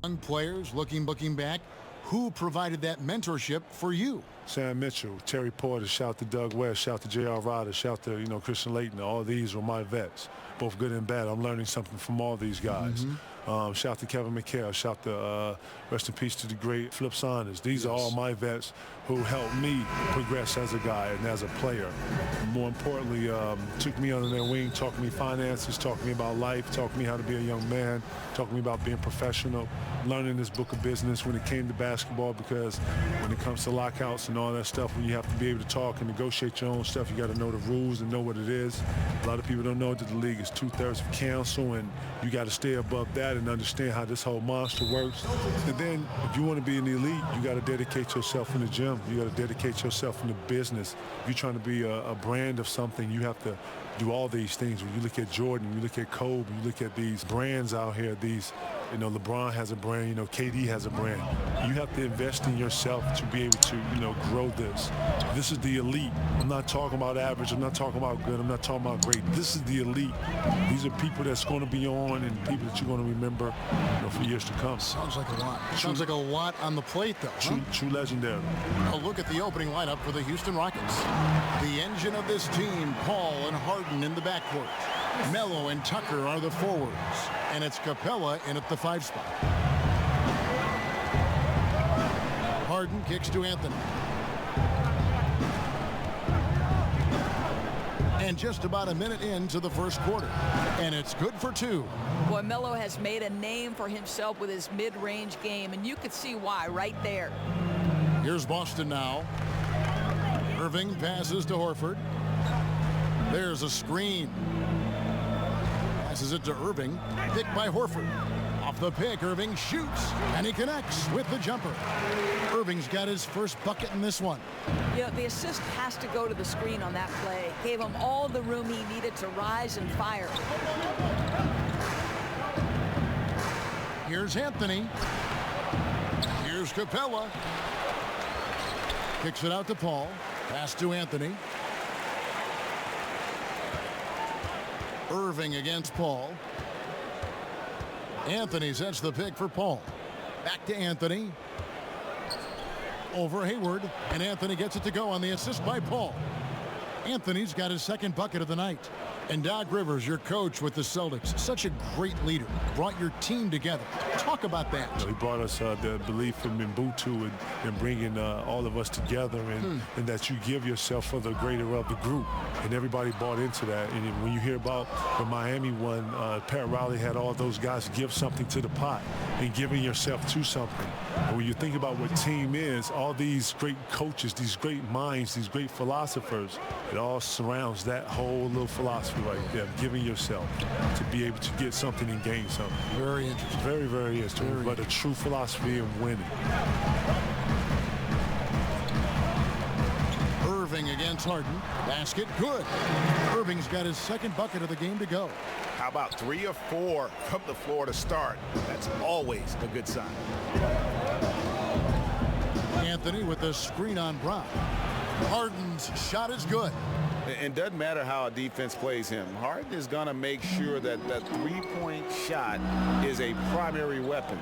Young players looking back, who provided that mentorship for you? Sam Mitchell, Terry Porter, shout to Doug West, shout to J.R. Ryder, shout to, Christian Laettner. All these were my vets, both good and bad. I'm learning something from all these guys. Shout to Kevin McHale, shout to, rest in peace to the great Flip Saunders. These are all my vets who helped me progress as a guy and as a player. More importantly, took me under their wing, taught me finances, taught me about life, taught me how to be a young man, taught me about being professional, learning this book of business when it came to basketball, because when it comes to lockouts and all that stuff, when you have to be able to talk and negotiate your own stuff, you got to know the rules and know what it is. A lot of people don't know that the league is 2/3 of council, and you got to stay above that and understand how this whole monster works. And then if you want to be an elite, you got to dedicate yourself in the gym. You got to dedicate yourself in the business. If you're trying to be a brand of something, you have to do all these things. When you look at Jordan, you look at Kobe, you look at these brands out here, these, LeBron has a brand, KD has a brand. You have to invest in yourself to be able to, grow this. This is the elite. I'm not talking about average. I'm not talking about good. I'm not talking about great. This is the elite. These are people that's going to be on and people that you're going to remember, for years to come. Sounds like a lot. Sounds like a lot on the plate, though. True legendary. A look at the opening lineup for the Houston Rockets. The engine of this team, Paul and Harden in the backcourt. Melo and Tucker are the forwards. And it's Capella in at the 5 spot. Harden kicks to Anthony. And just about a minute into the first quarter. And it's good for 2. Boy, Melo has made a name for himself with his mid-range game, and you could see why right there. Here's Boston now. Irving passes to Horford. There's a screen. Passes it to Irving. Picked by Horford. Off the pick, Irving shoots, and he connects with the jumper. Irving's got his first bucket in this one. The assist has to go to the screen on that play. Gave him all the room he needed to rise and fire. Here's Anthony. Here's Capella. Kicks it out to Paul. Pass to Anthony. Irving against Paul. Anthony sets the pick for Paul. Back to Anthony. Over Hayward. And Anthony gets it to go on the assist by Paul. Anthony's got his second bucket of the night. And Doc Rivers, your coach with the Celtics, such a great leader, brought your team together. Talk about that. He brought us the belief from Mbutu and bringing all of us together, and that you give yourself for the greater of the group. And everybody bought into that. And when you hear about the Miami one, Pat Riley had all those guys give something to the pot and giving yourself to something. And when you think about what team is, all these great coaches, these great minds, these great philosophers, it all surrounds that whole little philosophy right there, giving yourself to be able to get something and gain something. Very interesting. Very, very interesting. But a true philosophy of winning. Irving against Harden. Basket good. Irving's got his second bucket of the game to go. How about 3 or 4 from the floor to start? That's always a good sign. Anthony with the screen on Brown. Harden's shot is good. It doesn't matter how a defense plays him. Harden is going to make sure that that 3-point shot is a primary weapon.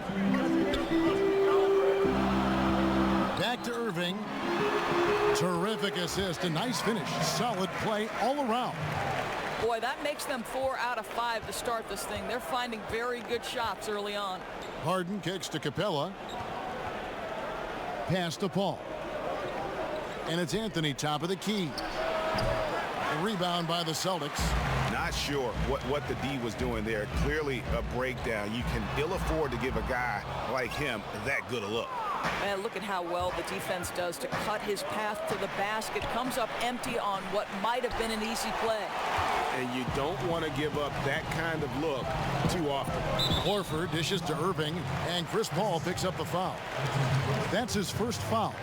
Back to Irving. Terrific assist. A nice finish. Solid play all around. Boy, that makes them 4 out of 5 to start this thing. They're finding very good shots early on. Harden kicks to Capella. Pass to Paul. And it's Anthony, top of the key. Rebound by the Celtics. Not sure what the D was doing there. Clearly a breakdown. You can ill afford to give a guy like him that good a look. Man, look at how well the defense does to cut his path to the basket. Comes up empty on what might have been an easy play. And you don't want to give up that kind of look too often. Horford dishes to Irving, and Chris Paul picks up the foul. That's his first foul.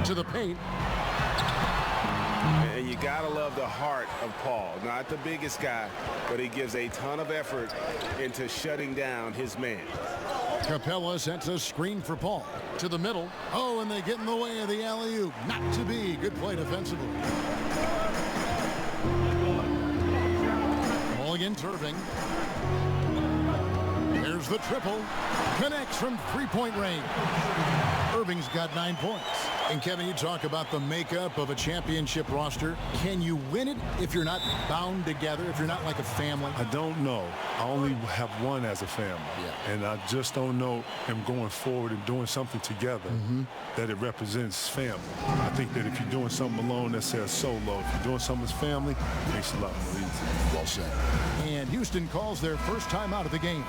To the paint. And you gotta love the heart of Paul. Not the biggest guy, but he gives a ton of effort into shutting down his man. Capella sets a screen for Paul. To the middle. Oh, and they get in the way of the alley-oop. Not to be. Good play defensively. Ball against Irving. There's the triple. Connects from three-point range. Irving's got 9 points. And Kevin, you talk about the makeup of a championship roster. Can you win it if you're not bound together, if you're not like a family? I don't know. I only have one as a family. Yeah. And I just don't know him going forward and doing something together that it represents family. I think that if you're doing something alone, that says solo. If you're doing something as family, it makes it a lot more easy. Well said. And Houston calls their first time out of the game.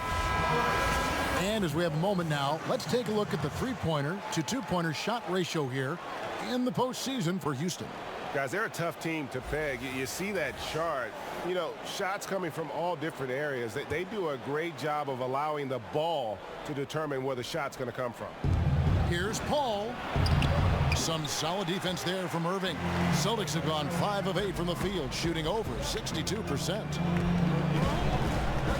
And as we have a moment now, let's take a look at the three-pointer to two-pointer shot ratio here in the postseason for Houston. Guys, they're a tough team to peg. You see that chart. You know, shots coming from all different areas. They do a great job of allowing the ball to determine where the shot's going to come from. Here's Paul. Some solid defense there from Irving. Celtics have gone 5 of 8 from the field, shooting over 62%.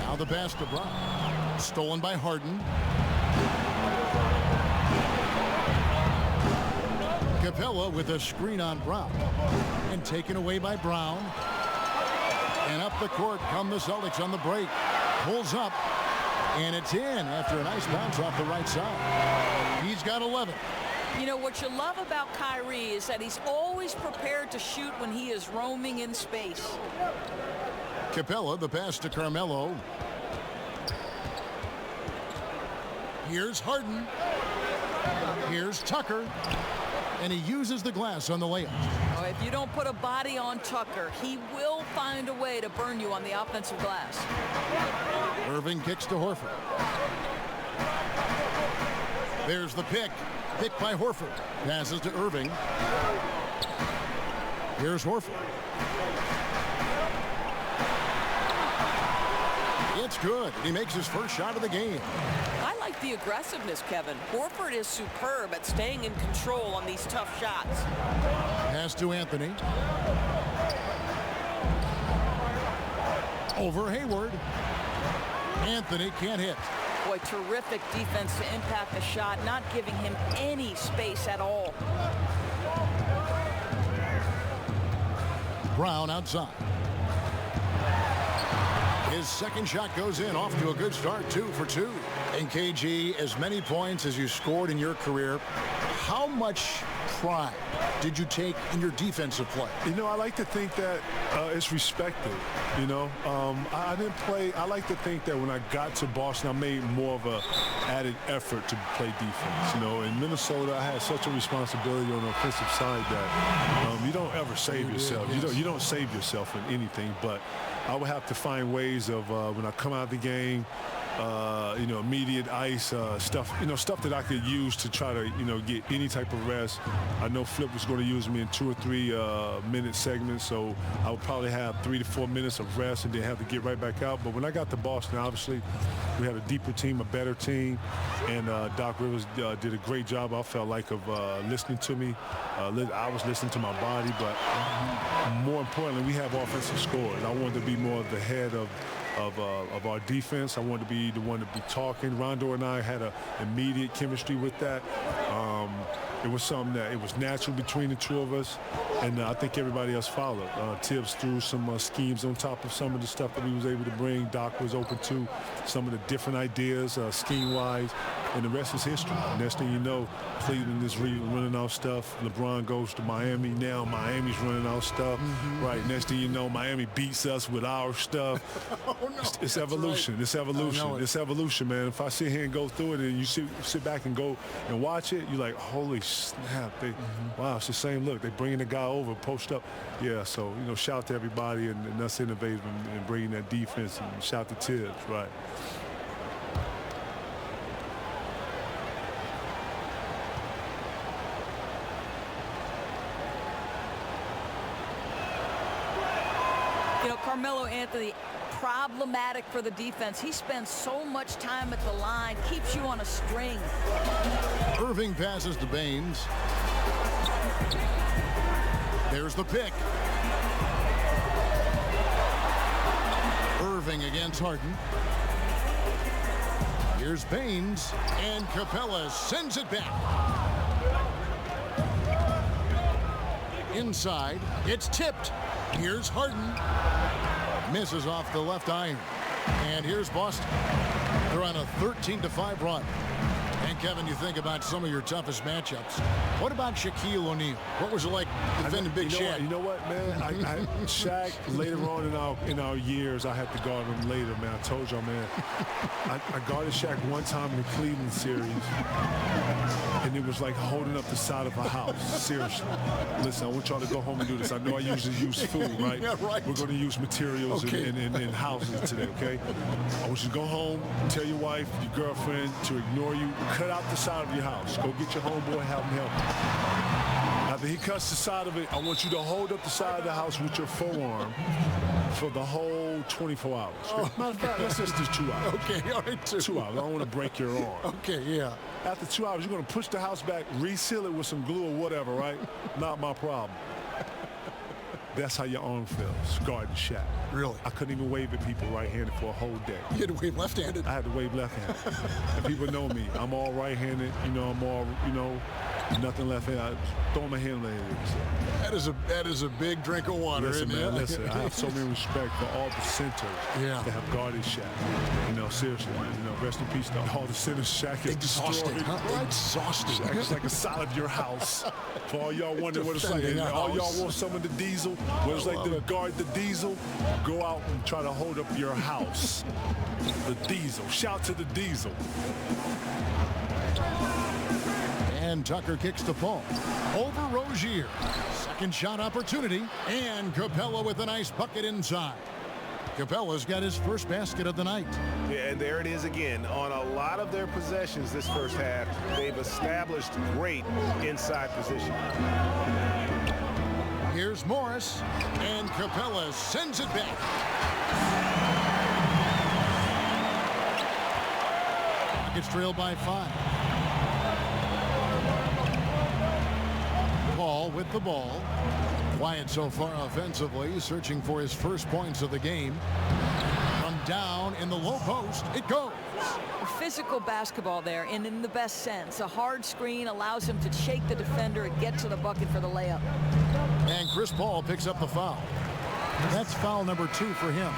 Now the pass to Brown. Stolen by Harden. Capella with a screen on Brown. And taken away by Brown. And up the court come the Celtics on the break. Pulls up. And it's in after a nice bounce off the right side. He's got 11. You know, what you love about Kyrie is that he's always prepared to shoot when he is roaming in space. Capella, the pass to Carmelo. Here's Harden. Here's Tucker. And he uses the glass on the layup. Oh, if you don't put a body on Tucker, he will find a way to burn you on the offensive glass. Irving kicks to Horford. There's the pick. Pick by Horford. Passes to Irving. Here's Horford. It's good. He makes his first shot of the game. I like the aggressiveness, Kevin. Horford is superb at staying in control on these tough shots. Pass to Anthony. Over Hayward. Anthony can't hit. Boy, terrific defense to impact the shot, not giving him any space at all. Brown outside. His second shot goes in, off to a good start, 2 for 2. And KG, as many points as you scored in your career, how much pride did you take in your defensive play? You know, I like to think that it's respected. You know, I didn't play. I like to think that when I got to Boston, I made more of a added effort to play defense. You know, in Minnesota, I had such a responsibility on the offensive side that you don't ever save yourself. You don't save yourself in anything. But I would have to find ways of when I come out of the game. You know, immediate ice stuff, you know, stuff that I could use to try to, you know, get any type of rest. I know Flip was going to use me in 2 or 3 minute segments, so I would probably have 3 to 4 minutes of rest and then have to get right back out. But when I got to Boston, obviously, we had a deeper team, a better team, and Doc Rivers did a great job, I felt like, of listening to me. I was listening to my body, but more importantly, we have offensive scores. I wanted to be more of the head of our defense. I wanted to be the one to be talking. Rondo and I had an immediate chemistry with that. It was something that it was natural between the two of us, and I think everybody else followed. Tibbs threw some schemes on top of some of the stuff that we was able to bring. Doc was open to some of the different ideas, scheme-wise, and the rest is history. Next thing you know, Cleveland is running out stuff. LeBron goes to Miami. Now Miami's running out stuff. Right. Next thing you know, Miami beats us with our stuff. Oh, no. It's evolution. Right. It's evolution. It's evolution, man. If I sit here and go through it and you sit back and go and watch it, you're like, holy snap. Wow, it's the same look. They're bringing the guy over, post up. Yeah, so, you know, shout to everybody and us innovative and bringing that defense, and shout to Tibbs, right. You know, Carmelo Anthony, problematic for the defense. He spends so much time at the line, keeps you on a string. Irving passes to Baines. There's the pick. Irving against Harden. Here's Baines, and Capella sends it back. Inside, it's tipped. Here's Harden. Misses off the left iron. And here's Boston. They're on a 13-5 run. And Kevin, you think about some of your toughest matchups. What about Shaquille O'Neal? What was it like defending Big Shaq? You know what, man? Shaq, later on in our years, I had to guard him later, man. I told y'all, man. I guarded Shaq one time in the Cleveland series, and it was like holding up the side of a house. Seriously. Listen, I want y'all to go home and do this. I know I usually use food, right? Yeah, right. We're going to use materials in houses today, okay? I want you to go home, tell your wife, your girlfriend to ignore you. Cut out the side of your house. Go get your homeboy, have him help you. After he cuts the side of it, I want you to hold up the side of the house with your forearm for the whole 24 hours. Oh. Matter of fact, let's just do 2 hours. Okay, all right, 2 hours. I don't want to break your arm. Okay, yeah. After 2 hours, you're going to push the house back, reseal it with some glue or whatever, right? Not my problem. That's how your arm feels, guarding Shaq. Really? I couldn't even wave at people right-handed for a whole day. You had to wave left-handed? I had to wave left-handed. And people know me. I'm all right-handed. I'm all, nothing left-handed. I throw my hand like this. That is a big drink of water, Listen, isn't man, it? listen. I have so many respect for all the centers that have guarded Shaq. Seriously, man. Rest in peace to all the centers Shaq has Exhausted, destroyed. huh? Exhausted. Shaq is like a side of your house. For all y'all wondering what it's like, and all y'all want some of the diesel, what it's like to guard the diesel, go out and try to hold up your house. The diesel. Shout to the diesel. And Tucker kicks the ball over Rozier. Second shot opportunity, and Capella with a nice bucket inside. Capella's got his first basket of the night. Yeah, and there it is again. On a lot of their possessions this first half, they've established great inside position. Here's Morris, and Capella sends it back. Rockets trail by 5. Paul with the ball. Quiet so far offensively, searching for his first points of the game. From down in the low post, it goes. Physical basketball there, and in the best sense. A hard screen allows him to shake the defender and get to the bucket for the layup. And Chris Paul picks up the foul. That's foul number 2 for him.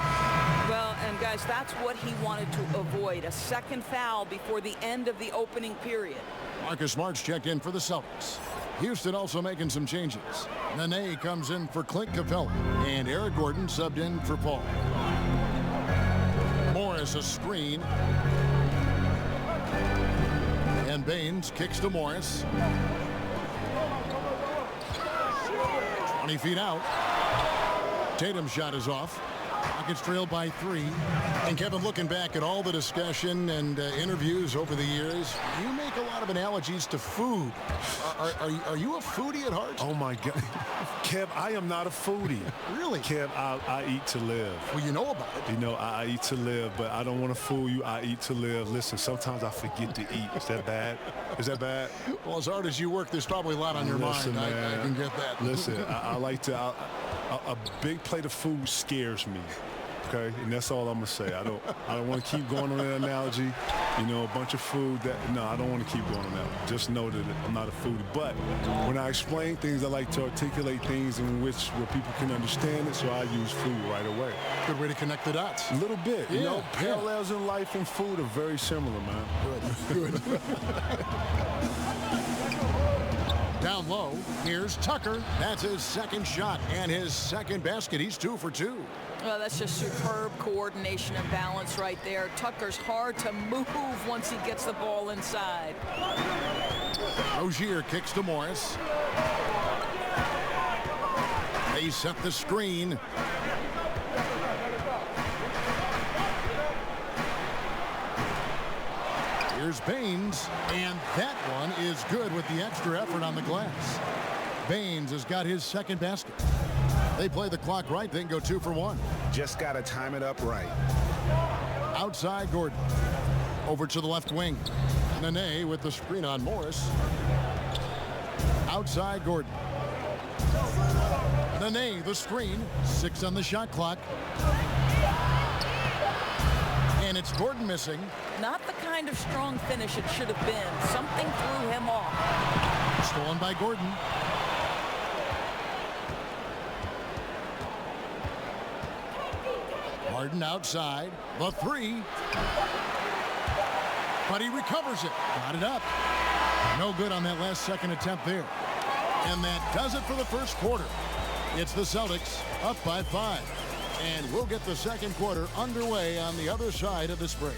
Well, and guys, that's what he wanted to avoid. A second foul before the end of the opening period. Marcus Smart's checked in for the Celtics. Houston also making some changes. Nene comes in for Clint Capella, and Eric Gordon subbed in for Paul. Morris a screen. And Baines kicks to Morris. 20 feet out. Tatum's shot is off. Rockets trailed by 3. And Kevin, looking back at all the discussion and interviews over the years, you make a lot of analogies to food. Are you a foodie at heart? Oh, my God. Kev, I am not a foodie. Really? Kev, I eat to live. Well, you know about it. I eat to live, but I don't want to fool you. I eat to live. Listen, sometimes I forget to eat. Is that bad? Is that bad? Well, as hard as you work, there's probably a lot on your mind. Man, I can get that. Listen, I like to... A big plate of food scares me. Okay, and that's all I'm gonna say. I don't want to keep going on that analogy. A bunch of food I don't want to keep going on that. Just know that I'm not a foodie. But when I explain things, I like to articulate things where people can understand it. So I use food right away. Good way to connect the dots. A little bit. Yeah, parallels in life and food are very similar, man. Good. Down low, here's Tucker. That's his second shot and his second basket. He's 2 for 2. Well, that's just superb coordination and balance right there. Tucker's hard to move once he gets the ball inside. Rozier kicks to Morris. They set the screen. Here's Baines, and that one is good with the extra effort on the glass. Baines has got his second basket. They play the clock right, they can go 2 for 1. Just got to time it up right. Outside Gordon. Over to the left wing. Nene with the screen on Morris. Outside Gordon. Nene, the screen. 6 on the shot clock. And it's Gordon missing. Not the kind of strong finish it should have been. Something threw him off. Stolen by Gordon. Harden outside. The three. But he recovers it. Got it up. No good on that last second attempt there. And that does it for the first quarter. It's the Celtics up by 5. And we'll get the second quarter underway on the other side of this break.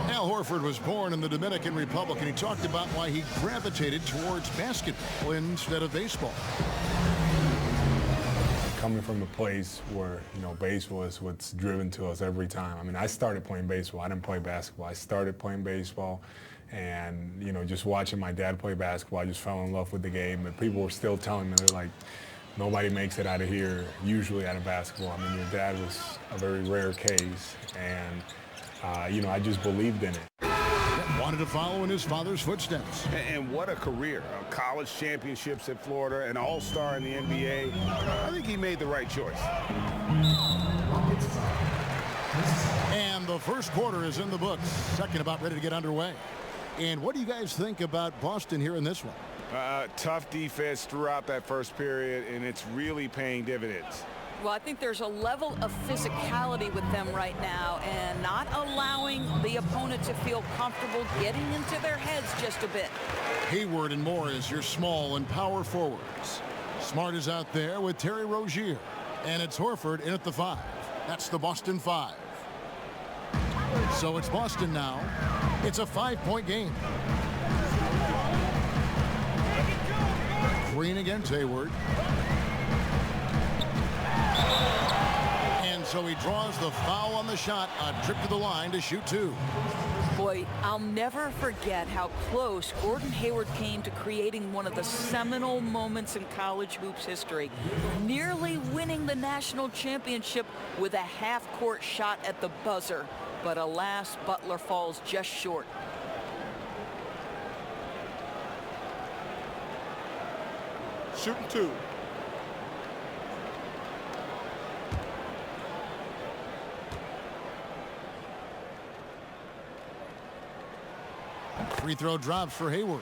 Al Horford was born in the Dominican Republic, and he talked about why he gravitated towards basketball instead of baseball. Coming from a place where, baseball is what's driven to us every time. I mean, I started playing baseball. I didn't play basketball. I started playing baseball, and, just watching my dad play basketball, I just fell in love with the game. And people were still telling me, they're like, nobody makes it out of here, usually out of basketball. I mean, your dad was a very rare case, and I just believed in it. Wanted to follow in his father's footsteps. And what a career. College championships at Florida, an all-star in the NBA. I think he made the right choice. And the first quarter is in the books. Second about ready to get underway. And what do you guys think about Boston here in this one? Tough defense throughout that first period, and it's really paying dividends. Well, I think there's a level of physicality with them right now and not allowing the opponent to feel comfortable getting into their heads just a bit. Hayward and Moore is your small and power forwards. Smart is out there with Terry Rozier. And it's Horford in at the 5. That's the Boston 5. So it's Boston now. It's a 5-point game. Green against Hayward. And so he draws the foul on the shot. A trip to the line to shoot 2. Boy, I'll never forget how close Gordon Hayward came to creating one of the seminal moments in college hoops history, nearly winning the national championship with a half-court shot at the buzzer. But alas, Butler falls just short. Shooting 2. Free throw drops for Hayward.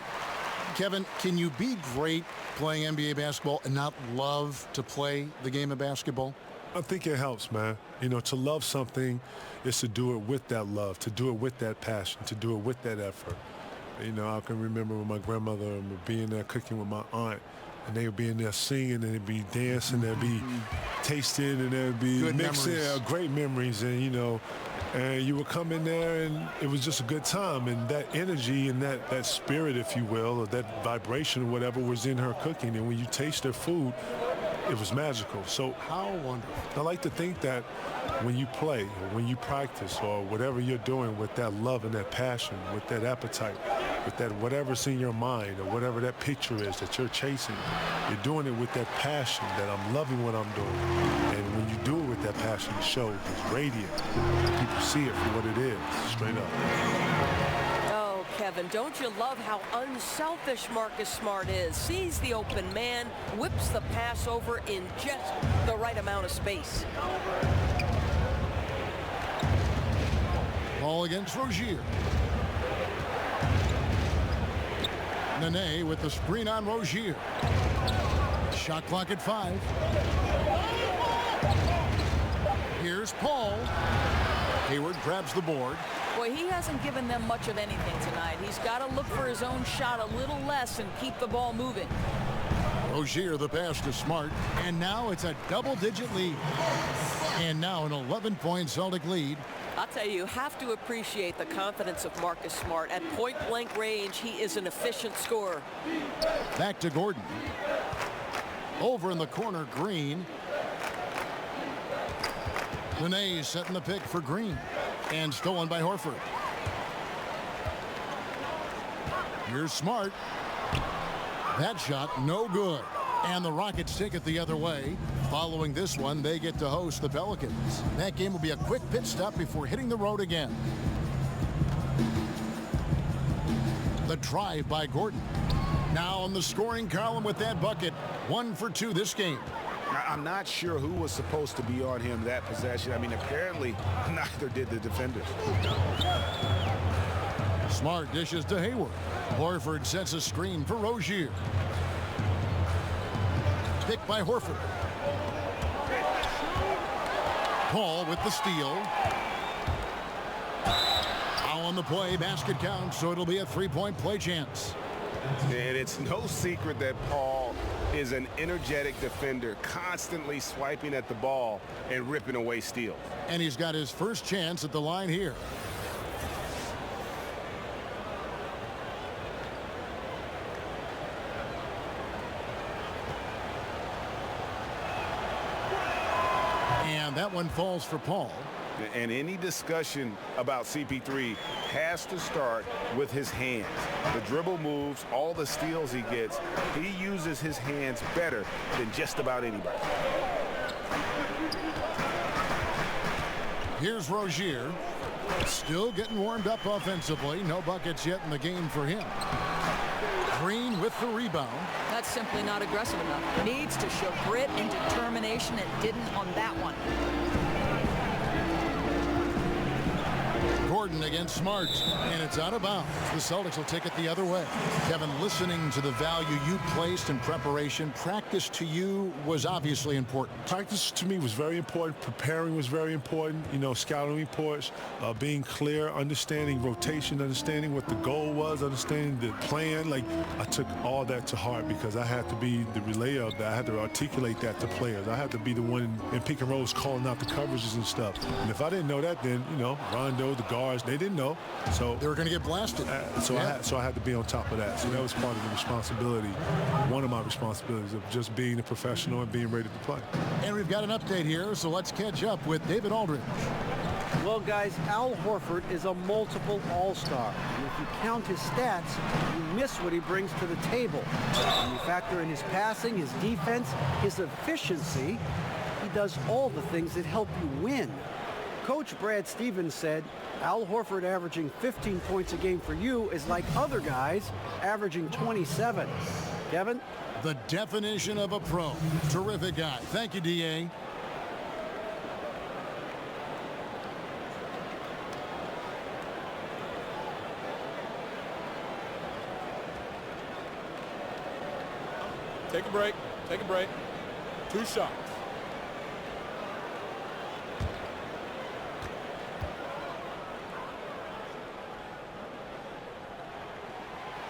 Kevin, can you be great playing NBA basketball and not love to play the game of basketball? I think it helps, man. To love something is to do it with that love, to do it with that passion, to do it with that effort. I can remember when my grandmother would be in there cooking with my aunt, and they would be in there singing, and they'd be dancing, they'd be tasting, and they'd be good mixing. Memories. Great memories, and and you would come in there, and it was just a good time, and that energy and that spirit, if you will, or that vibration or whatever was in her cooking, and when you taste her food, it was magical. So How wonderful. I like to think that when you play or when you practice or whatever you're doing with that love and that passion, with that appetite, with that whatever's in your mind or whatever that picture is that you're chasing, you're doing it with that passion that I'm loving what I'm doing. And when you do it with that passion, it shows. It's radiant. People see it for what it is, straight up. Oh, Kevin, don't you love how unselfish Marcus Smart is? Sees the open man, whips the pass over in just the right amount of space. Ball against Rozier. Nene with the screen on Rozier. Shot clock at 5. Here's Paul. Hayward grabs the board. Boy, he hasn't given them much of anything tonight. He's got to look for his own shot a little less and keep the ball moving. Rozier the pass to Smart. And now it's a double-digit lead. And now an 11-point Celtic lead. I'll tell you have to appreciate the confidence of Marcus Smart. At point-blank range, he is an efficient scorer. Back to Gordon. Over in the corner, Green. Nene setting the pick for Green. And stolen by Horford. Here's Smart. That shot, no good. And the Rockets take it the other way. Following this one, they get to host the Pelicans. That game will be a quick pit stop before hitting the road again. The drive by Gordon. Now on the scoring column with that bucket. 1 for 2 this game. I'm not sure who was supposed to be on him that possession. I mean, apparently neither did the defenders. Smart dishes to Hayward. Horford sets a screen for Rozier. Picked by Horford. Paul with the steal. Foul on the play. Basket count, so it'll be a three-point play chance. And it's no secret that Paul is an energetic defender, constantly swiping at the ball and ripping away steals. And he's got his first chance at the line here. And that one falls for Paul. And any discussion about CP3 has to start with his hands. The dribble moves, all the steals he gets, he uses his hands better than just about anybody. Here's Rozier. Still getting warmed up offensively. No buckets yet in the game for him. Green with the rebound. That's simply not aggressive enough. Needs to show grit and determination, and didn't on that one. Gordon against Smart, and it's out of bounds. The Celtics will take it the other way. Kevin, listening to the value you placed in preparation, practice to you was obviously important. Practice to me was very important. Preparing was very important. You know, scouting reports, being clear, understanding rotation, understanding what the goal was, understanding the plan. Like, I took all that to heart because I had to be the relayer of that. I had to articulate that to players. I had to be the one in pick and rolls calling out the coverages and stuff. And if I didn't know that, then, you know, Rondo, the guards, they didn't know. So they were going to get blasted. So I had to be on top of that. So that was part of the responsibility, one of my responsibilities of just being a professional and being ready to play. And we've got an update here, so let's catch up with David Aldridge. Well, guys, Al Horford is a multiple all-star. And if you count his stats, you miss what he brings to the table. When you factor in his passing, his defense, his efficiency, he does all the things that help you win. Coach Brad Stevens said, Al Horford averaging 15 points a game for you is like other guys averaging 27. Kevin? The definition of a pro. Terrific guy. Thank you, D.A. Take a break. Take a break. 2 shots.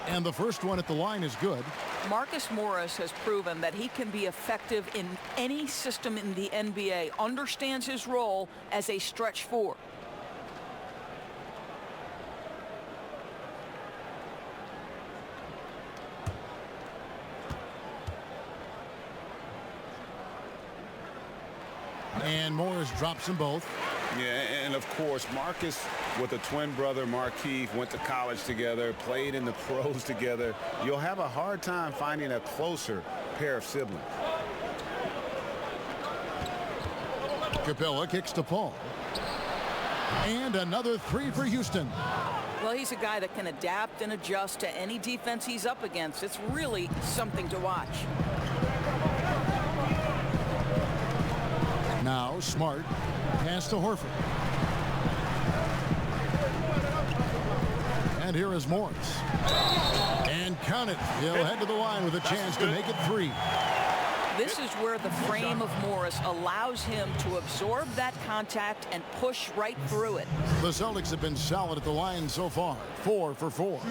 And the first one at the line is good. Marcus Morris has proven that he can be effective in any system in the NBA, understands his role as a stretch 4. And Morris drops them both. Yeah, and of course, Marcus with a twin brother, Markieff, went to college together, played in the pros together. You'll have a hard time finding a closer pair of siblings. Capella kicks to Paul. And another 3 for Houston. Well, he's a guy that can adapt and adjust to any defense he's up against. It's really something to watch. Now Smart. Pass to Horford. And here is Morris. And count it. He'll head to the line with a chance to make it 3. This is where the frame of Morris allows him to absorb that contact and push right through it. The Celtics have been solid at the line so far. 4 for 4.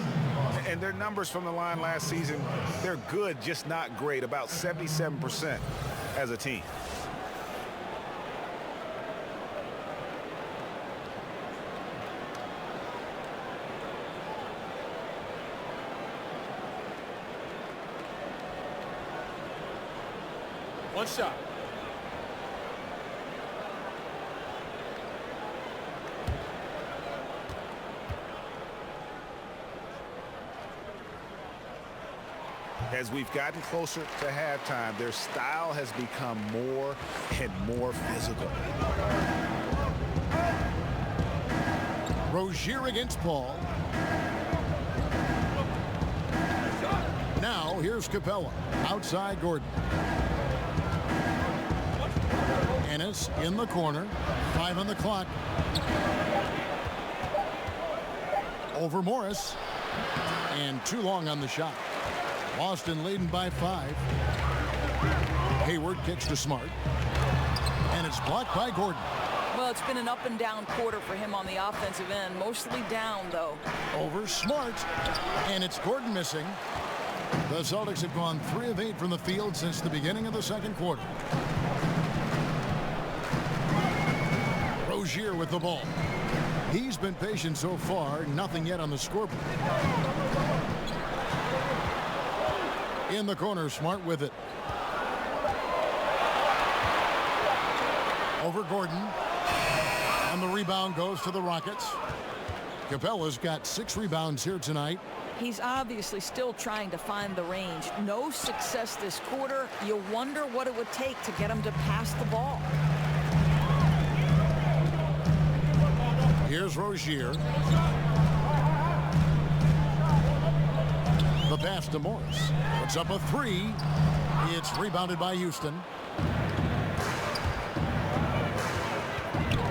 And their numbers from the line last season, they're good, just not great, about 77% as a team. One shot. As we've gotten closer to halftime, their style has become more and more physical. Rozier against Paul. Now here's Capella. Outside Gordon. Ennis in the corner. 5 on the clock. Over Morris. And too long on the shot. Boston leading by 5. Hayward kicks to Smart. And it's blocked by Gordon. Well, it's been an up and down quarter for him on the offensive end. Mostly down, though. Over Smart. And it's Gordon missing. The Celtics have gone 3 of 8 from the field since the beginning of the second quarter. Rozier with the ball. He's been patient so far. Nothing yet on the scoreboard. In the corner, Smart with it. Over Gordon. And the rebound goes to the Rockets. Capella's got 6 rebounds here tonight. He's obviously still trying to find the range. No success this quarter. You wonder what it would take to get him to pass the ball. Here's Rozier. The pass to Morris. Puts up a 3. It's rebounded by Houston.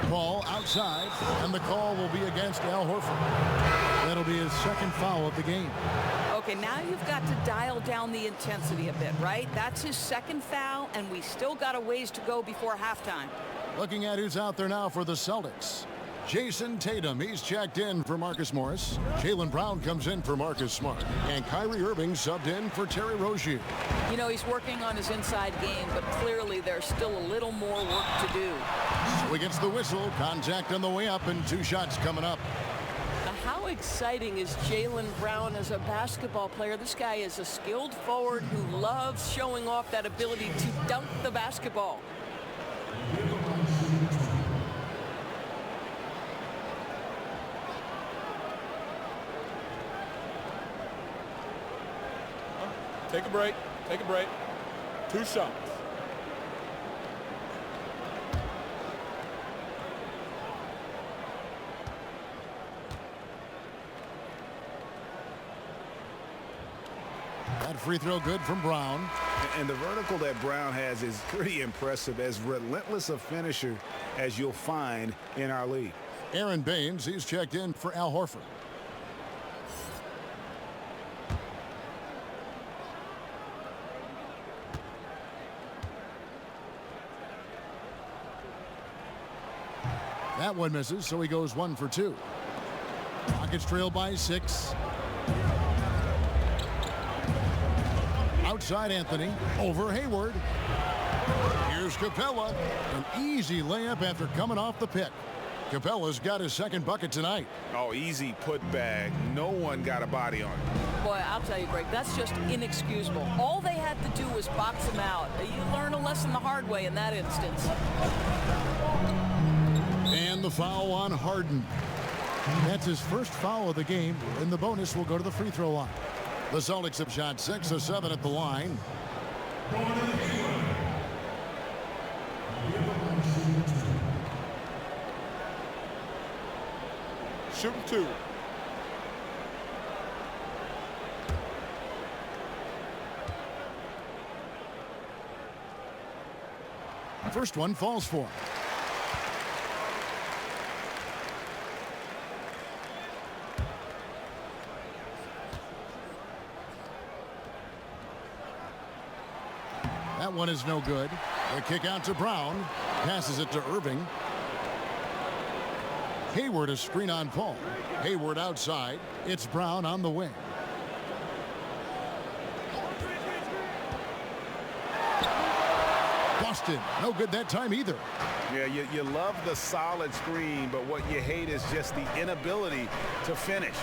Ball outside, and the call will be against Al Horford. That'll be his second foul of the game. Okay, now you've got to dial down the intensity a bit, right? That's his second foul, and we still got a ways to go before halftime. Looking at who's out there now for the Celtics. Jason Tatum, he's checked in for Marcus Morris. Jaylen Brown comes in for Marcus Smart. And Kyrie Irving subbed in for Terry Rozier. You know, he's working on his inside game, but clearly there's still a little more work to do. So he gets the whistle. Contact on the way up, and 2 shots coming up. Now, how exciting is Jaylen Brown as a basketball player? This guy is a skilled forward who loves showing off that ability to dunk the basketball. Take a break. Take a break. 2 shots. That free throw good from Brown. And the vertical that Brown has is pretty impressive, as relentless a finisher as you'll find in our league. Aaron Baines, he's checked in for Al Horford. That one misses, so he goes 1 for 2. Rockets trail by 6. Outside Anthony, over Hayward. Here's Capella. An easy layup after coming off the pick. Capella's got his second bucket tonight. Oh, easy putback. No one got a body on it. Boy, I'll tell you, Greg, that's just inexcusable. All they had to do was box him out. You learn a lesson the hard way in that instance. And the foul on Harden. That's his first foul of the game, and the bonus will go to the free throw line. The Celtics have shot 6 of 7 at the line. Shooting 2. First one falls for him. That one is no good. The kick out to Brown. Passes it to Irving. Hayward a screen on Paul. Hayward outside. It's Brown on the wing. Boston. No good that time either. Yeah, you love the solid screen, but what you hate is just the inability to finish.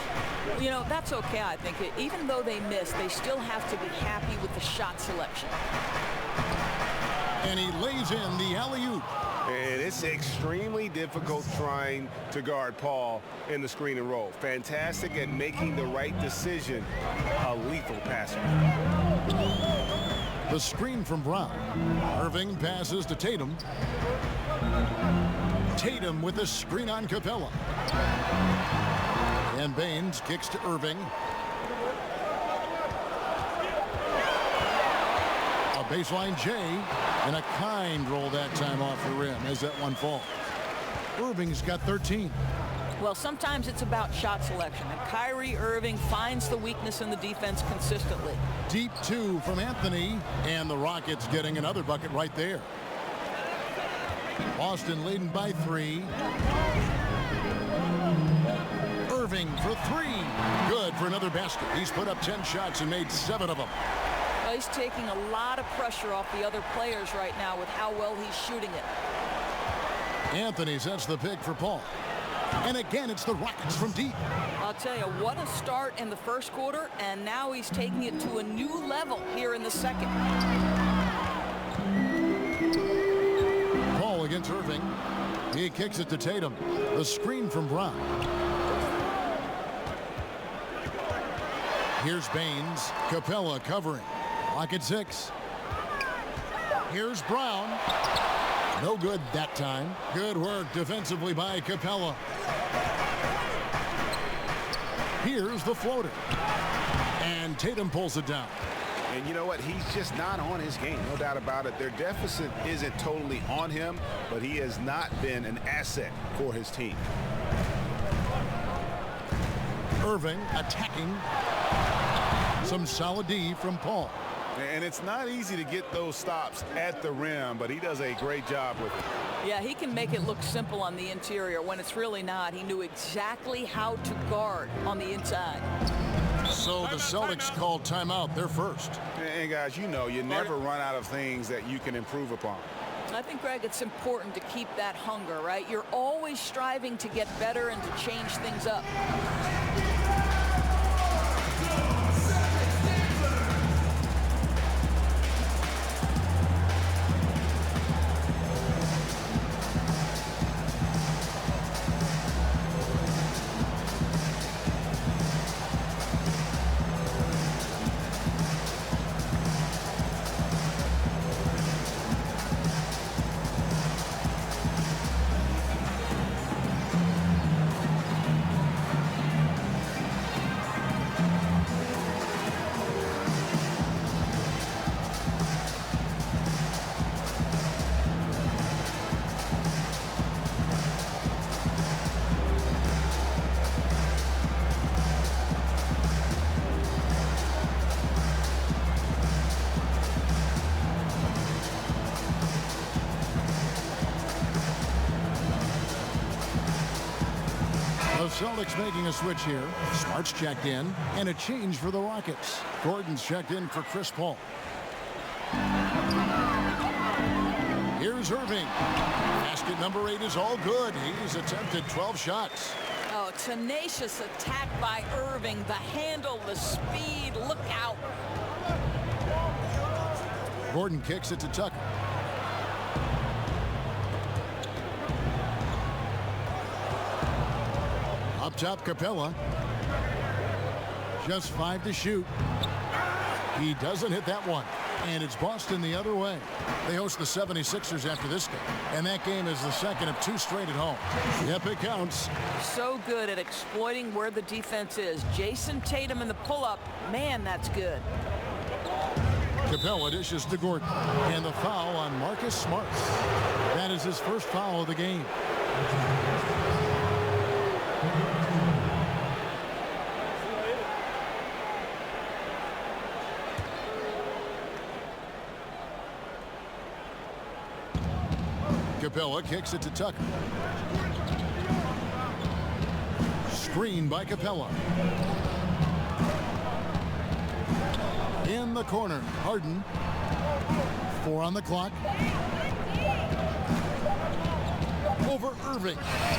You know, that's okay, I think. Even though they missed, they still have to be happy with the shot selection. And he lays in the alley-oop. And it's extremely difficult trying to guard Paul in the screen and roll. Fantastic at making the right decision. A lethal passer. The screen from Brown. Irving passes to Tatum. Tatum with the screen on Capella. And Baines kicks to Irving. A baseline J, and a kind roll that time off the rim as that one falls. Irving's got 13. Well, sometimes it's about shot selection, and Kyrie Irving finds the weakness in the defense consistently. Deep two from Anthony, and the Rockets getting another bucket right there. Boston leading by 3. Irving for 3. Good for another basket. He's put up 10 shots and made 7 of them. Well, he's taking a lot of pressure off the other players right now with how well he's shooting it. Anthony sets the pick for Paul. And again, it's the Rockets from deep. I'll tell you, what a start in the first quarter, and now he's taking it to a new level here in the second. Paul against Irving. He kicks it to Tatum. The screen from Brown. Here's Baines. Capella covering. Rocket 6. Here's Brown. No good that time. Good work defensively by Capella. Here's the floater. And Tatum pulls it down. And you know what? He's just not on his game. No doubt about it. Their deficit isn't totally on him, but he has not been an asset for his team. Irving attacking. Some solid D from Paul. And it's not easy to get those stops at the rim, but he does a great job with it. Yeah, he can make it look simple on the interior when it's really not. He knew exactly how to guard on the inside. So the Celtics called timeout. They're first. And guys, you know, you never run out of things that you can improve upon. I think, Greg, it's important to keep that hunger, right? You're always striving to get better and to change things up. The Celtics making a switch here. Smart's checked in, and a change for the Rockets. Gordon's checked in for Chris Paul. Here's Irving. Basket number 8 is all good. He's attempted 12 shots. Oh, tenacious attack by Irving. The handle, the speed, look out. Gordon kicks it to Tucker. Up top, Capella. Just 5 to shoot. He doesn't hit that one. And it's Boston the other way. They host the 76ers after this game. And that game is the second of 2 straight at home. Yep, it counts. So good at exploiting where the defense is. Jason Tatum in the pull-up. Man, that's good. Capella dishes to Gordon. And the foul on Marcus Smart. That is his first foul of the game. Capella kicks it to Tucker. Screen by Capella. In the corner, Harden. 4 on the clock. Over Irving.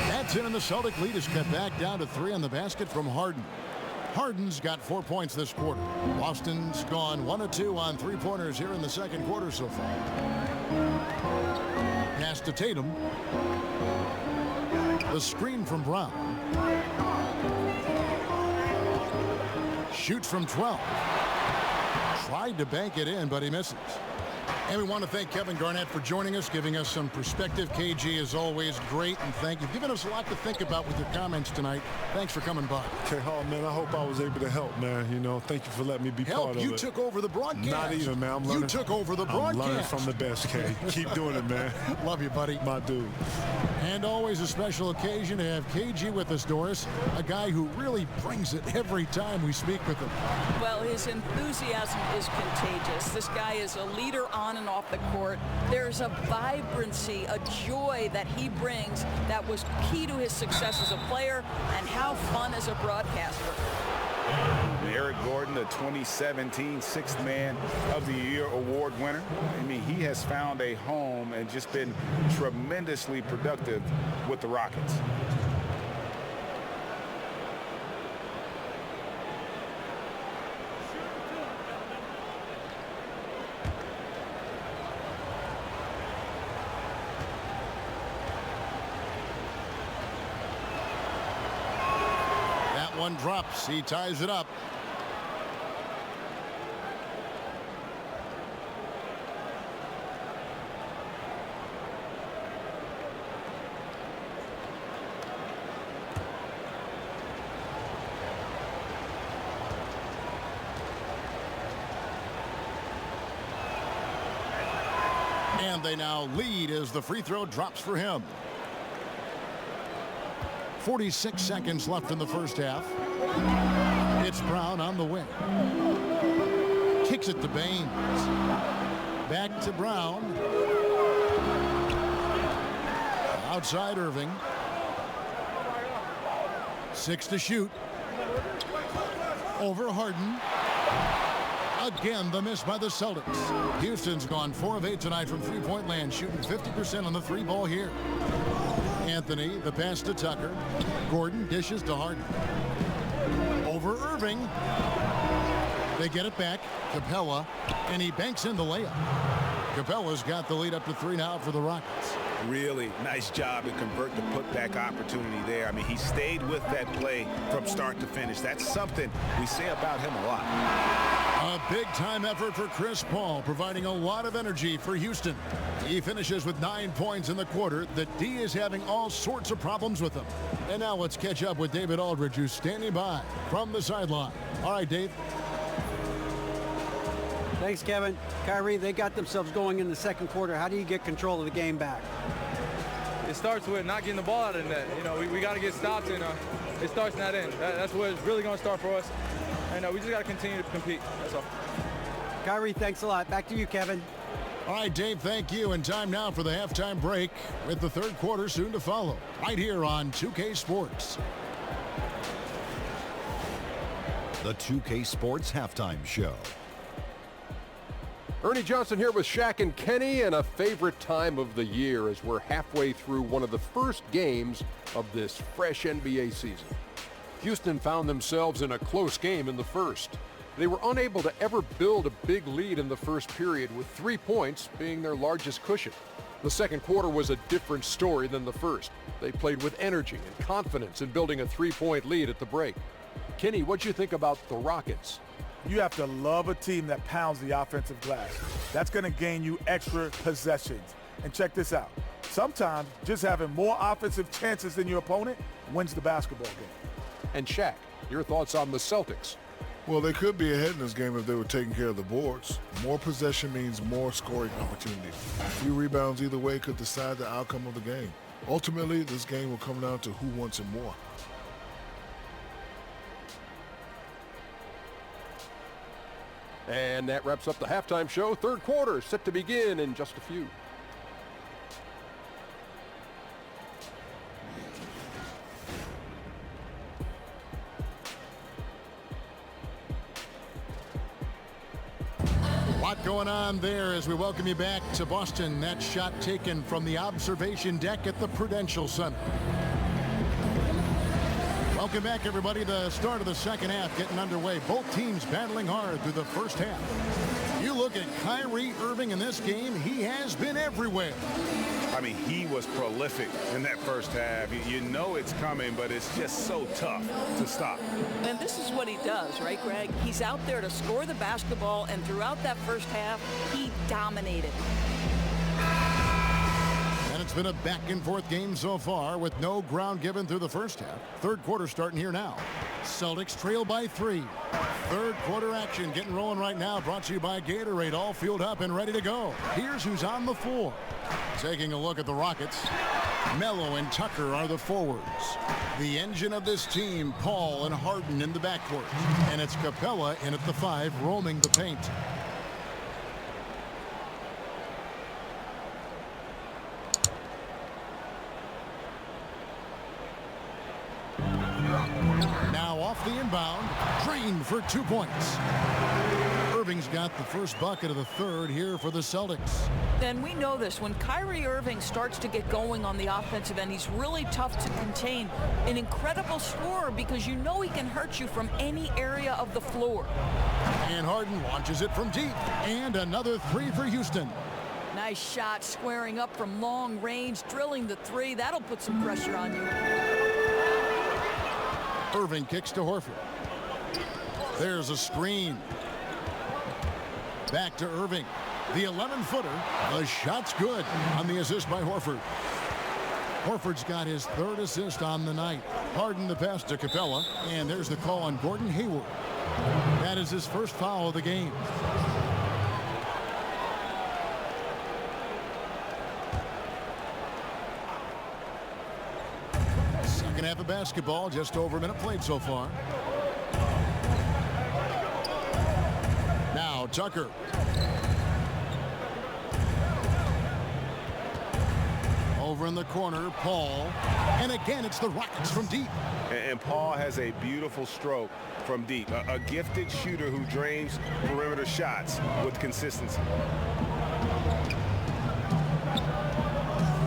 That's in, and the Celtic lead is cut back down to 3 on the basket from Harden. Harden's got 4 points this quarter. Boston's gone 1 of 2 on 3-pointers here in the second quarter so far. Pass to Tatum. The screen from Brown. Shoots from 12. Tried to bank it in, but he misses. And we want to thank Kevin Garnett for joining us, giving us some perspective. KG is always great, and thank you. You've given us a lot to think about with your comments tonight. Thanks for coming by. Okay, man, I hope I was able to help, man. You know, thank you for letting me be part of it. You took over the broadcast. Not even, man. I'm learning. You took over the broadcast. I'm learning from the best, K. Keep doing it, man. Love you, buddy. My dude. And always a special occasion to have KG with us, Doris, a guy who really brings it every time we speak with him. Well, his enthusiasm is contagious. This guy is a leader on and off the court. There's a vibrancy, a joy that he brings that was key to his success as a player and how fun as a broadcaster. Eric Gordon, the 2017 Sixth Man of the Year award winner. I mean, he has found a home and just been tremendously productive with the Rockets. One drops. He ties it up. And they now lead as the free throw drops for him. 46 seconds left in the first half. It's Brown on the wing. Kicks it to Baines. Back to Brown. Outside Irving. 6 to shoot. Over Harden. Again, the miss by the Celtics. Houston's gone 4 of 8 tonight from three-point land, shooting 50% on the three ball here. Anthony, the pass to Tucker. Gordon dishes to Harden. Over Irving. They get it back. Capella, and he banks in the layup. Capella's got the lead up to 3 now for the Rockets. Really nice job to convert the putback opportunity there. I mean, he stayed with that play from start to finish. That's something we say about him a lot. A big-time effort for Chris Paul, providing a lot of energy for Houston. He finishes with 9 points in the quarter. The D is having all sorts of problems with him. And now let's catch up with David Aldridge, who's standing by from the sideline. All right, Dave. Thanks, Kevin. Kyrie, they got themselves going in the second quarter. How do you get control of the game back? It starts with not getting the ball out of the net. You know, we got to get stops, and it starts in that end. That's where it's really going to start for us. And we just got to continue to compete. That's all. Kyrie, thanks a lot. Back to you, Kevin. All right, Dave, thank you. And time now for the halftime break with the third quarter soon to follow right here on 2K Sports. The 2K Sports Halftime Show. Ernie Johnson here with Shaq and Kenny, and a favorite time of the year as we're halfway through one of the first games of this fresh NBA season. Houston found themselves in a close game in the first. They were unable to ever build a big lead in the first period, with 3 points being their largest cushion. The second quarter was a different story than the first. They played with energy and confidence in building a 3-point lead at the break. Kenny, what'd you think about the Rockets? You have to love a team that pounds the offensive glass. That's going to gain you extra possessions. And check this out. Sometimes just having more offensive chances than your opponent wins the basketball game. And Shaq, your thoughts on the Celtics? Well, they could be ahead in this game if they were taking care of the boards. More possession means more scoring opportunity. A few rebounds either way could decide the outcome of the game. Ultimately, this game will come down to who wants it more. And that wraps up the halftime show. Third quarter set to begin in just a few. A lot going on there as we welcome you back to Boston. That shot taken from the observation deck at the Prudential Center. Welcome back, everybody. The start of the second half getting underway. Both teams battling hard through the first half. You look at Kyrie Irving in this game, he has been everywhere. I mean, he was prolific in that first half. You know it's coming, but it's just so tough to stop. And this is what he does, right, Greg? He's out there to score the basketball, and throughout that first half, he dominated. And it's been a back-and-forth game so far with no ground given through the first half. Third quarter starting here now. Celtics trail by 3. Third quarter action getting rolling right now. Brought to you by Gatorade. All fueled up and ready to go. Here's who's on the floor. Taking a look at the Rockets. Melo and Tucker are the forwards. The engine of this team, Paul and Harden in the backcourt. And it's Capella in at the 5, roaming the paint. Now off the inbound, drained for 2 points. Irving's got the first bucket of the third here for the Celtics. And we know this. When Kyrie Irving starts to get going on the offensive end, he's really tough to contain. An incredible scorer because you know he can hurt you from any area of the floor. And Harden launches it from deep. And another 3 for Houston. Nice shot, squaring up from long range, drilling the 3. That'll put some pressure on you. Irving kicks to Horford. There's a screen. Back to Irving. The 11-footer. The shot's good on the assist by Horford. Horford's got his 3rd assist on the night. Harden the pass to Capella. And there's the call on Gordon Hayward. That is his first foul of the game. Second half of basketball, just over a minute played so far. Now Tucker. Over in the corner, Paul. And again, it's the Rockets from deep. And Paul has a beautiful stroke from deep. A gifted shooter who drains perimeter shots with consistency.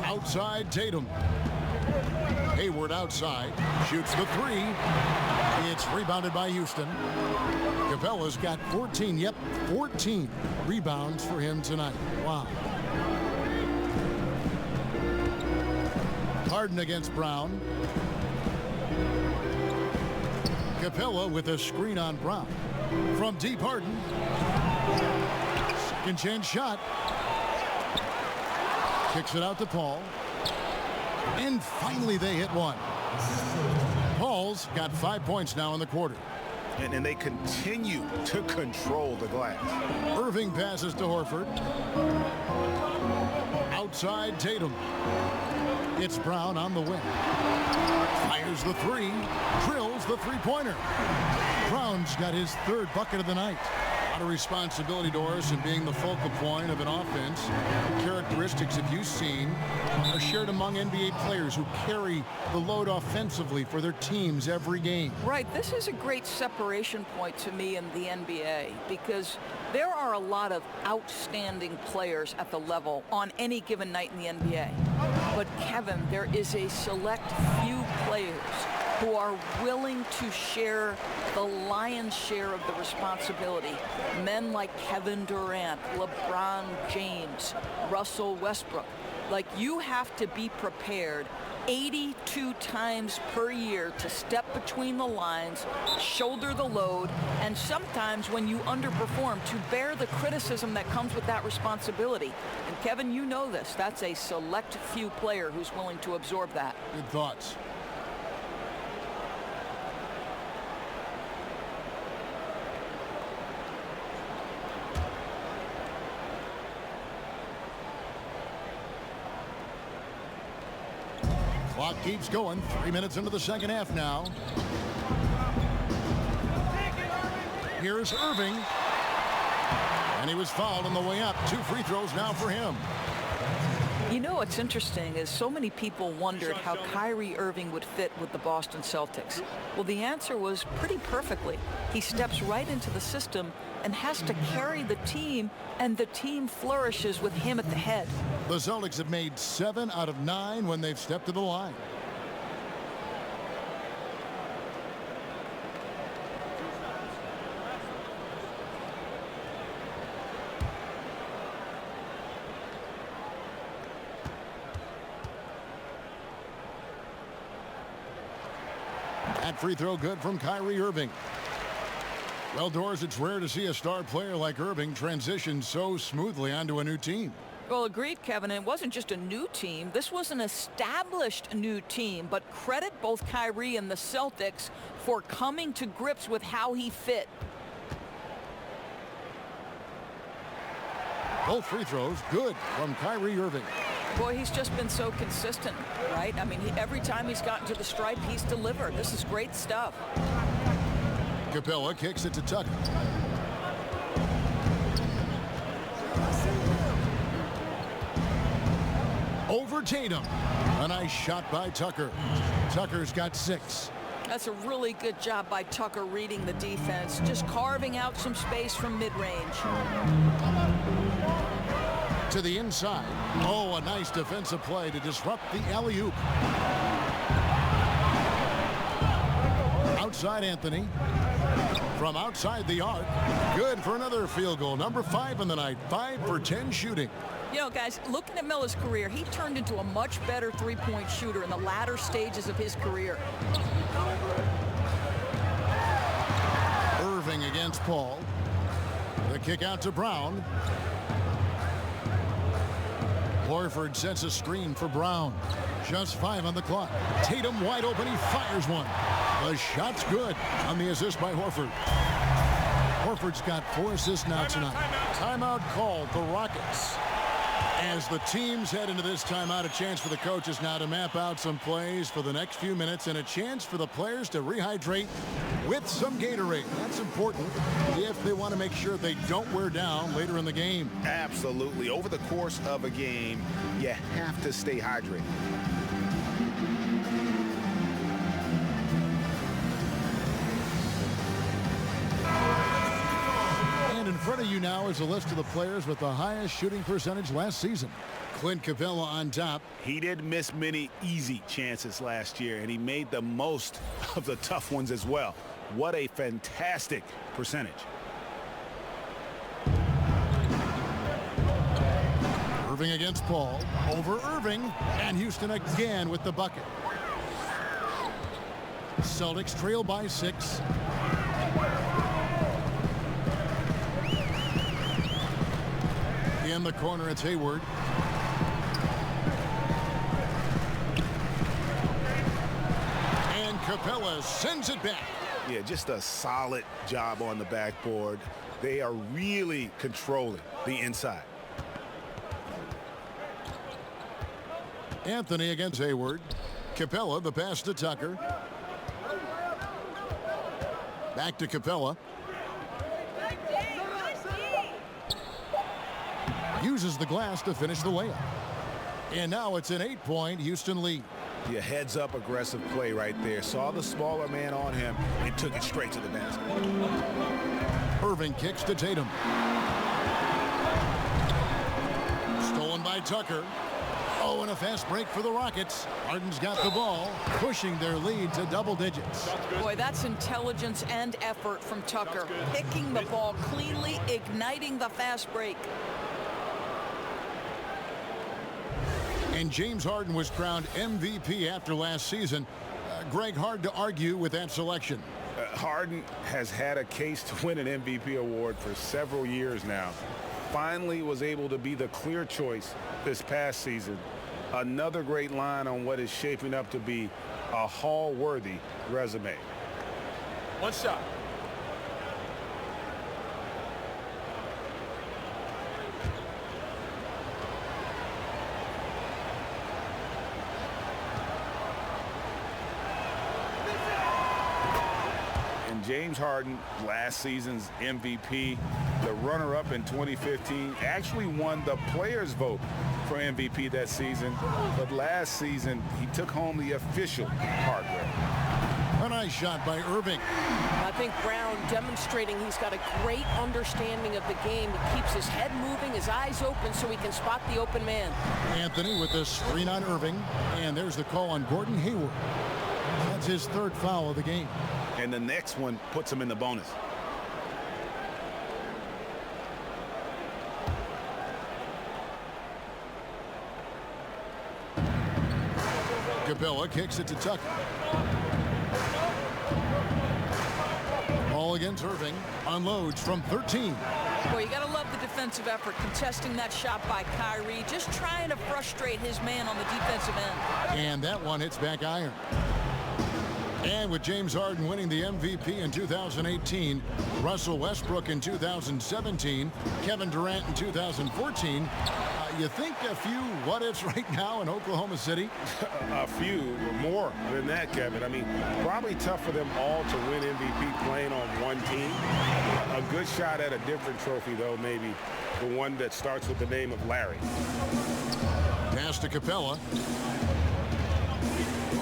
Outside Tatum. Hayward outside, shoots the 3. It's rebounded by Houston. Capella's got 14, 14 rebounds for him tonight. Wow. Harden against Brown. Capella with a screen on Brown. From deep, Harden. Second chance shot. Kicks it out to Paul. And finally they hit one. Paul's got 5 points now in the quarter. And they continue to control the glass. Irving passes to Horford. Outside Tatum. It's Brown on the wing. Fires the 3. Drills the 3-pointer. Brown's got his 3rd bucket of the night. A lot of responsibility, Doris, in being the focal point of an offense. Characteristics that you've seen are shared among NBA players who carry the load offensively for their teams every game. Right. This is a great separation point to me in the NBA because there are a lot of outstanding players at the level on any given night in the NBA. But, Kevin, there is a select few players who are willing to share the lion's share of the responsibility. Men like Kevin Durant, LeBron James, Russell Westbrook. Like, you have to be prepared 82 times per year to step between the lines, shoulder the load, and sometimes when you underperform to bear the criticism that comes with that responsibility. And Kevin, you know this. That's a select few player who's willing to absorb that. Good thoughts. Clock keeps going. 3 minutes into the second half now. Here's Irving. And he was fouled on the way up. 2 free throws now for him. You know what's interesting is so many people wondered how Kyrie Irving would fit with the Boston Celtics. Well, the answer was pretty perfectly. He steps right into the system and has to carry the team, and the team flourishes with him at the head. The Celtics have made 7 out of 9 when they've stepped to the line. free throw good from Kyrie Irving. Well, Doris, it's rare to see a star player like Irving transition so smoothly onto a new team. Well, agreed, Kevin. It wasn't just a new team. This was an established new team. But credit both Kyrie and the Celtics for coming to grips with how he fit. Both free throws good from Kyrie Irving. Boy, he's just been so consistent, right? I mean, every time he's gotten to the stripe, he's delivered. This is great stuff. Capella kicks it to Tucker. Over Tatum. A nice shot by Tucker. Tucker's got 6. That's a really good job by Tucker reading the defense, just carving out some space from mid-range. To the inside. Oh, a nice defensive play to disrupt the alley-oop. Outside Anthony. From outside the arc. Good for another field goal. Number 5 in the night. 5 for 10 shooting. You know, guys, looking at Miller's career, he turned into a much better three-point shooter in the latter stages of his career. Irving against Paul. The kick out to Brown. Horford sets a screen for Brown. Just 5 on the clock. Tatum wide open. He fires one. The shot's good on the assist by Horford. Horford's got 4 assists now tonight. Timeout called the Rockets. As the teams head into this timeout, a chance for the coaches now to map out some plays for the next few minutes and a chance for the players to rehydrate with some Gatorade. That's important if they want to make sure they don't wear down later in the game. Absolutely. Over the course of a game, you have to stay hydrated. In front of you now is a list of the players with the highest shooting percentage last season. Clint Capella on top. He didn't miss many easy chances last year, and he made the most of the tough ones as well. What a fantastic percentage. Irving against Paul. Over Irving. And Houston again with the bucket. Celtics trail by 6. In the corner, it's Hayward. And Capella sends it back. Yeah, just a solid job on the backboard. They are really controlling the inside. Anthony against Hayward. Capella, the pass to Tucker. Back to Capella. Uses the glass to finish the layup. And now it's an 8-point Houston lead. Yeah, heads up aggressive play right there. Saw the smaller man on him and took it straight to the basket. Irving kicks to Tatum. Stolen by Tucker. Oh, and a fast break for the Rockets. Harden's got the ball, pushing their lead to double digits. Boy, that's intelligence and effort from Tucker. Picking the ball cleanly, igniting the fast break. And James Harden was crowned MVP after last season. Greg, hard to argue with that selection. Harden has had a case to win an MVP award for several years now. Finally was able to be the clear choice this past season. Another great line on what is shaping up to be a Hall-worthy resume. One shot. James Harden, last season's MVP, the runner-up in 2015, actually won the players' vote for MVP that season. But last season, he took home the official hardware. A nice shot by Irving. I think Brown demonstrating he's got a great understanding of the game. He keeps his head moving, his eyes open so he can spot the open man. Anthony with the screen on Irving. And there's the call on Gordon Hayward. That's his 3rd foul of the game. And the next one puts him in the bonus. Capella kicks it to Tucker. Ball against Irving. Unloads from 13. Well, you got to love the defensive effort, contesting that shot by Kyrie, just trying to frustrate his man on the defensive end. And that one hits back iron. And with James Harden winning the MVP in 2018, Russell Westbrook in 2017, Kevin Durant in 2014, you think a few what-ifs right now in Oklahoma City? A few, more than that, Kevin. I mean, probably tough for them all to win MVP playing on one team. A good shot at a different trophy, though, maybe the one that starts with the name of Larry. Pass to Capella.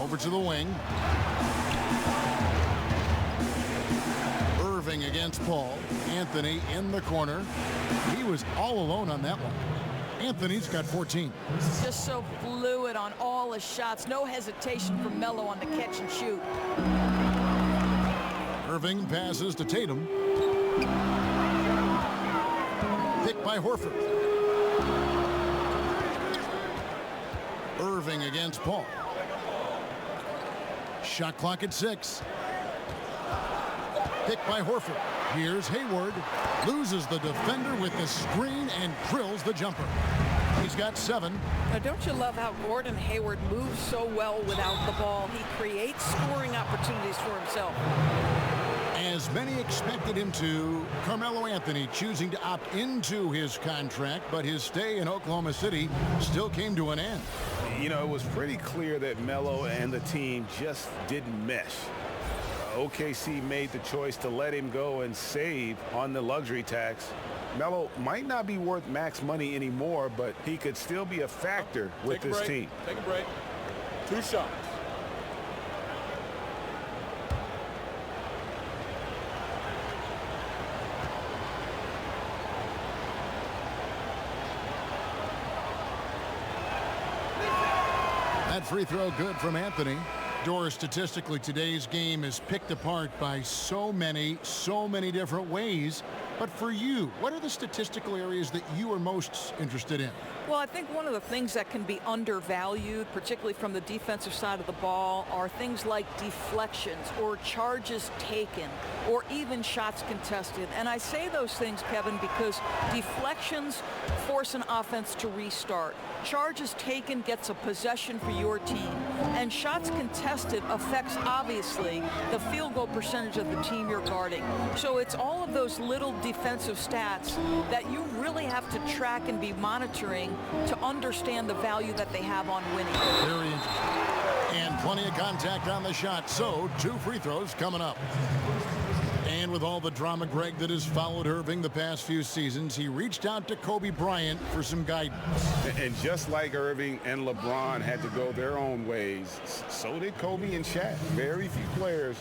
Over to the wing. Irving against Paul. Anthony in the corner. He was all alone on that one. Anthony's got 14. Just so fluid on all his shots. No hesitation from Melo on the catch and shoot. Irving passes to Tatum. Picked by Horford. Irving against Paul. Shot clock at 6. Picked by Horford. Here's Hayward. Loses the defender with the screen and drills the jumper. He's got 7. Now, don't you love how Gordon Hayward moves so well without the ball? He creates scoring opportunities for himself. As many expected him to, Carmelo Anthony choosing to opt into his contract, but his stay in Oklahoma City still came to an end. You know, it was pretty clear that Melo and the team just didn't mesh. OKC made the choice to let him go and save on the luxury tax. Melo might not be worth max money anymore, but he could still be a factor with this team. Take a break. 2 shots. That free throw good from Anthony. Doris, statistically, today's game is picked apart by so many different ways. But for you, what are the statistical areas that you are most interested in? Well, I think one of the things that can be undervalued, particularly from the defensive side of the ball, are things like deflections or charges taken or even shots contested. And I say those things, Kevin, because deflections force an offense to restart. Charges taken gets a possession for your team. And shots contested affects, obviously, the field goal percentage of the team you're guarding. So it's all of those little defensive stats that you really have to track and be monitoring to understand the value that they have on winning. Very interesting. And plenty of contact on the shot. So 2 free throws coming up. And with all the drama, Greg, that has followed Irving the past few seasons, he reached out to Kobe Bryant for some guidance. And just like Irving and LeBron had to go their own ways, so did Kobe and Shaq. Very few players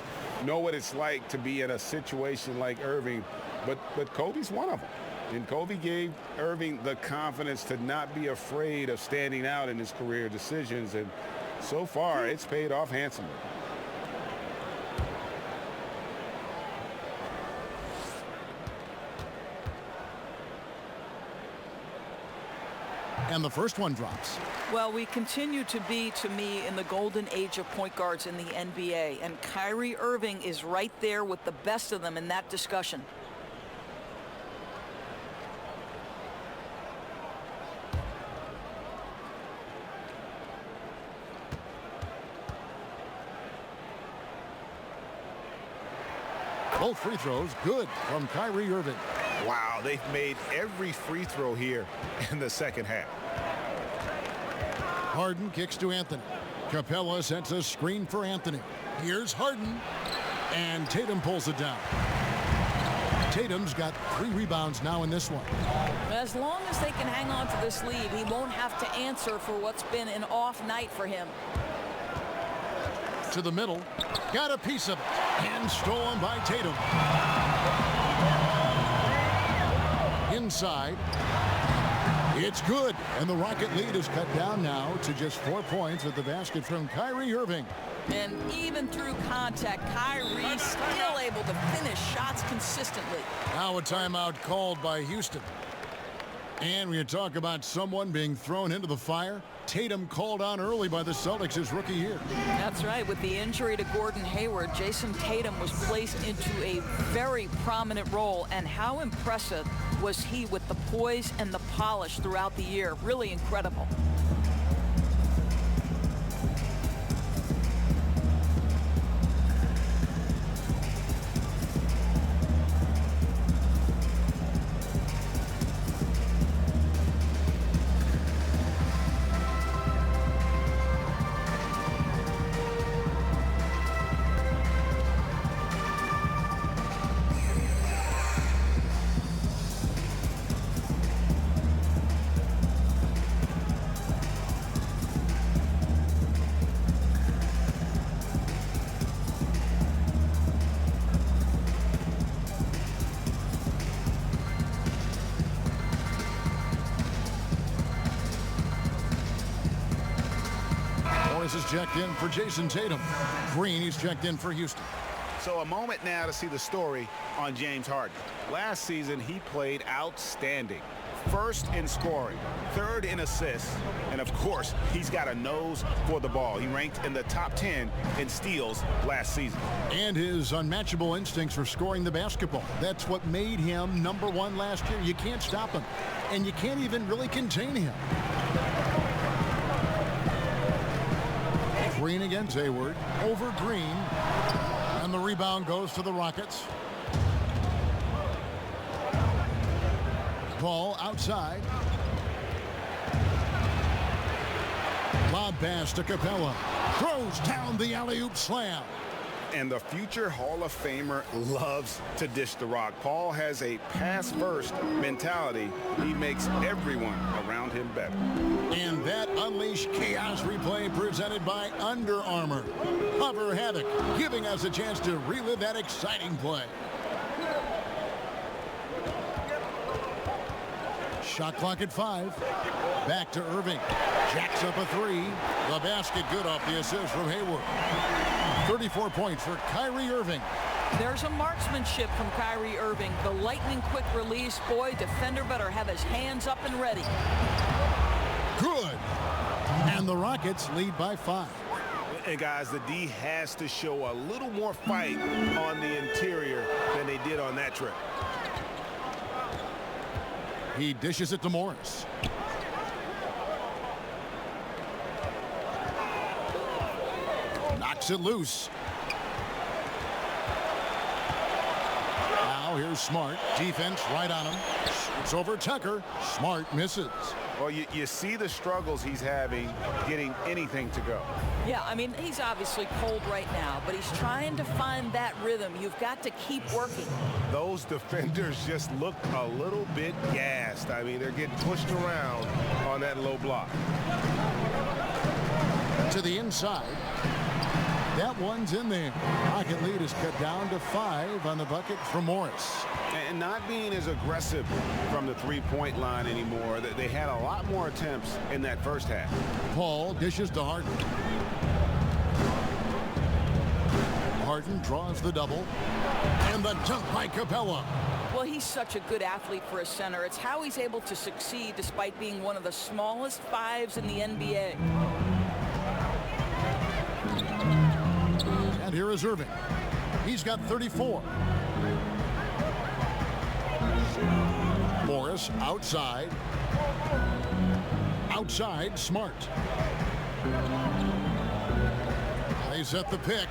know what it's like to be in a situation like Irving, but Kobe's one of them. And Kobe gave Irving the confidence to not be afraid of standing out in his career decisions, and so far it's paid off handsomely. And the first one drops. Well, we continue to be, to me, in the golden age of point guards in the NBA. And Kyrie Irving is right there with the best of them in that discussion. Both free throws good from Kyrie Irving. Wow, they've made every free throw here in the second half. Harden kicks to Anthony. Capella sets a screen for Anthony. Here's Harden. And Tatum pulls it down. Tatum's got 3 rebounds now in this one. As long as they can hang on to this lead, he won't have to answer for what's been an off night for him. To the middle. Got a piece of it. And stolen by Tatum. Inside. It's good. And the Rocket lead is cut down now to just 4 points with the basket from Kyrie Irving. And even through contact, Kyrie still able to finish shots consistently. Now a timeout called by Houston. And when you talk about someone being thrown into the fire, Tatum called on early by the Celtics his rookie year. That's right. With the injury to Gordon Hayward, Jason Tatum was placed into a very prominent role. And how impressive was he with the poise and the polish throughout the year? Really incredible. Is checked in for Jason Tatum. Green, he's checked in for Houston. So a moment now to see the story on James Harden. Last season, he played outstanding. First in scoring, third in assists, and of course, he's got a nose for the ball. He ranked in the top 10 in steals last season. And his unmatchable instincts for scoring the basketball. That's what made him #1 last year. You can't stop him, and you can't even really contain him. Green against Hayward, over Green, and the rebound goes to the Rockets. Ball outside. Lob pass to Capella. Throws down the alley-oop slam. And the future Hall of Famer loves to dish the rock. Paul has a pass-first mentality. He makes everyone around him better. And that Unleash Chaos replay presented by Under Armour. Hover Havoc, giving us a chance to relive that exciting play. Shot clock at 5. Back to Irving. Jacks up a 3. The basket good off the assist from Hayward. 34 points for Kyrie Irving. There's a marksmanship from Kyrie Irving. The lightning quick release. Boy, defender better have his hands up and ready. Good. And the Rockets lead by 5. And guys, the D has to show a little more fight on the interior than they did on that trip. He dishes it to Morris. Knocks it loose. Now here's Smart. Defense right on him. It's over Tucker. Smart misses. Well, you see the struggles he's having getting anything to go. Yeah, I mean, he's obviously cold right now, but he's trying to find that rhythm. You've got to keep working. Those defenders just look a little bit gassed. I mean, they're getting pushed around on that low block. To the inside. That one's in there. Rocket lead is cut down to 5 on the bucket from Morris. And not being as aggressive from the three-point line anymore. They had a lot more attempts in that first half. Paul dishes to Harden. Harden draws the double. And the dunk by Capella. Well, he's such a good athlete for a center. It's how he's able to succeed despite being one of the smallest 5s in the NBA. And here is Irving. He's got 34. Morris outside. Outside, Smart. They set the pick.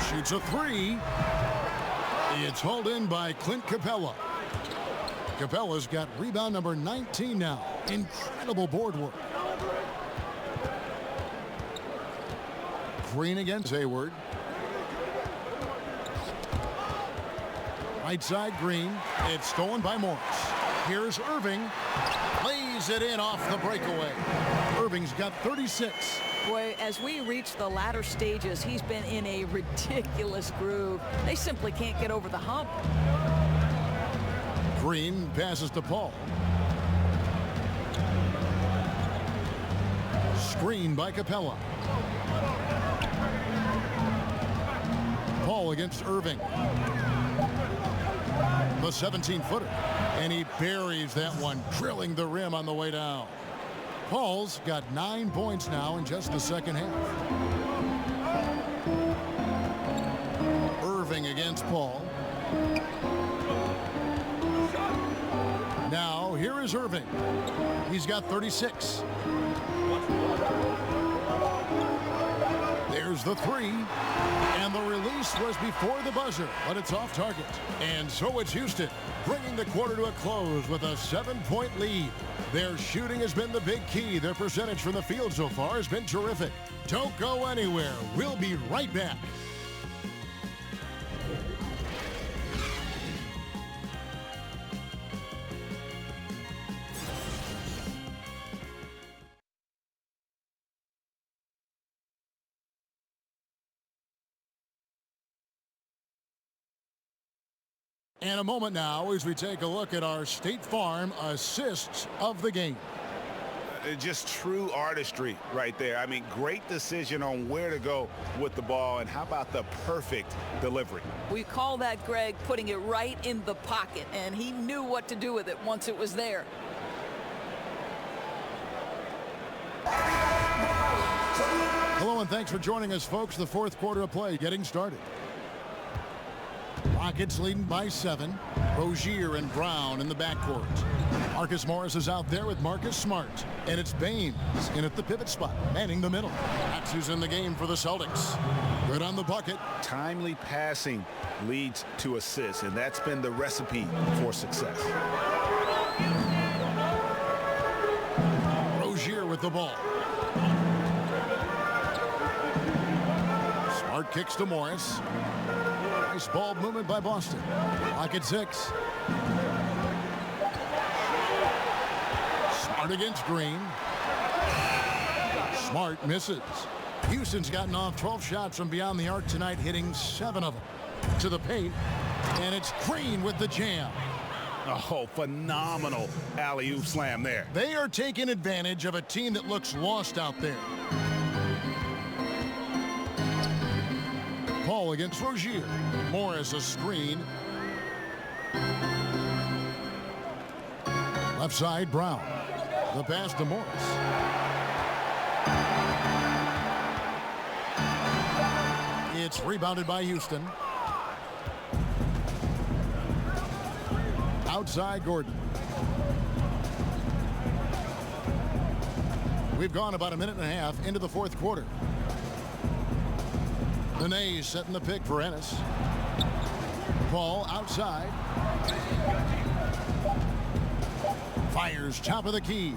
Shoots a 3. It's hauled in by Clint Capella. Capella's got rebound number 19 now. Incredible board work. Green against Hayward. Right side, Green. It's stolen by Morris. Here's Irving. Lays it in off the breakaway. Irving's got 36. Boy, as we reach the latter stages, he's been in a ridiculous groove. They simply can't get over the hump. Green passes to Paul. Screen by Capella. Paul against Irving. The 17-footer. And he buries that one, drilling the rim on the way down. Paul's got 9 points now in just the second half. Irving against Paul. Now, here is Irving. He's got 36. There's the three. And the release was before the buzzer, but it's off target. And so it's Houston, bringing the quarter to a close with a 7-point lead. Their shooting has been the big key. Their percentage from the field so far has been terrific. Don't go anywhere. We'll be right back. And a moment now as we take a look at our State Farm assists of the game. Just true artistry right there. I mean, great decision on where to go with the ball, and how about the perfect delivery? We call that, Greg, putting it right in the pocket, and he knew what to do with it once it was there. Hello and thanks for joining us, folks. The fourth quarter of play getting started. Rockets leading by 7. Rozier and Brown in the backcourt. Marcus Morris is out there with Marcus Smart. And it's Baines in at the pivot spot, manning the middle. That's who's in the game for the Celtics. Good on the bucket. Timely passing leads to assists, and that's been the recipe for success. Rozier with the ball. Smart kicks to Morris. Nice ball movement by Boston. Lock at 6. Smart against Green. Smart misses. Houston's gotten off 12 shots from beyond the arc tonight, hitting 7 of them. To the paint, and it's Green with the jam. Oh, phenomenal alley-oop slam there. They are taking advantage of a team that looks lost out there. Paul against Rozier. Morris a screen. Left side, Brown. The pass to Morris. It's rebounded by Houston. Outside, Gordon. We've gone about a minute and a half into the fourth quarter. Nene setting the pick for Ennis. Paul outside. Fires top of the key.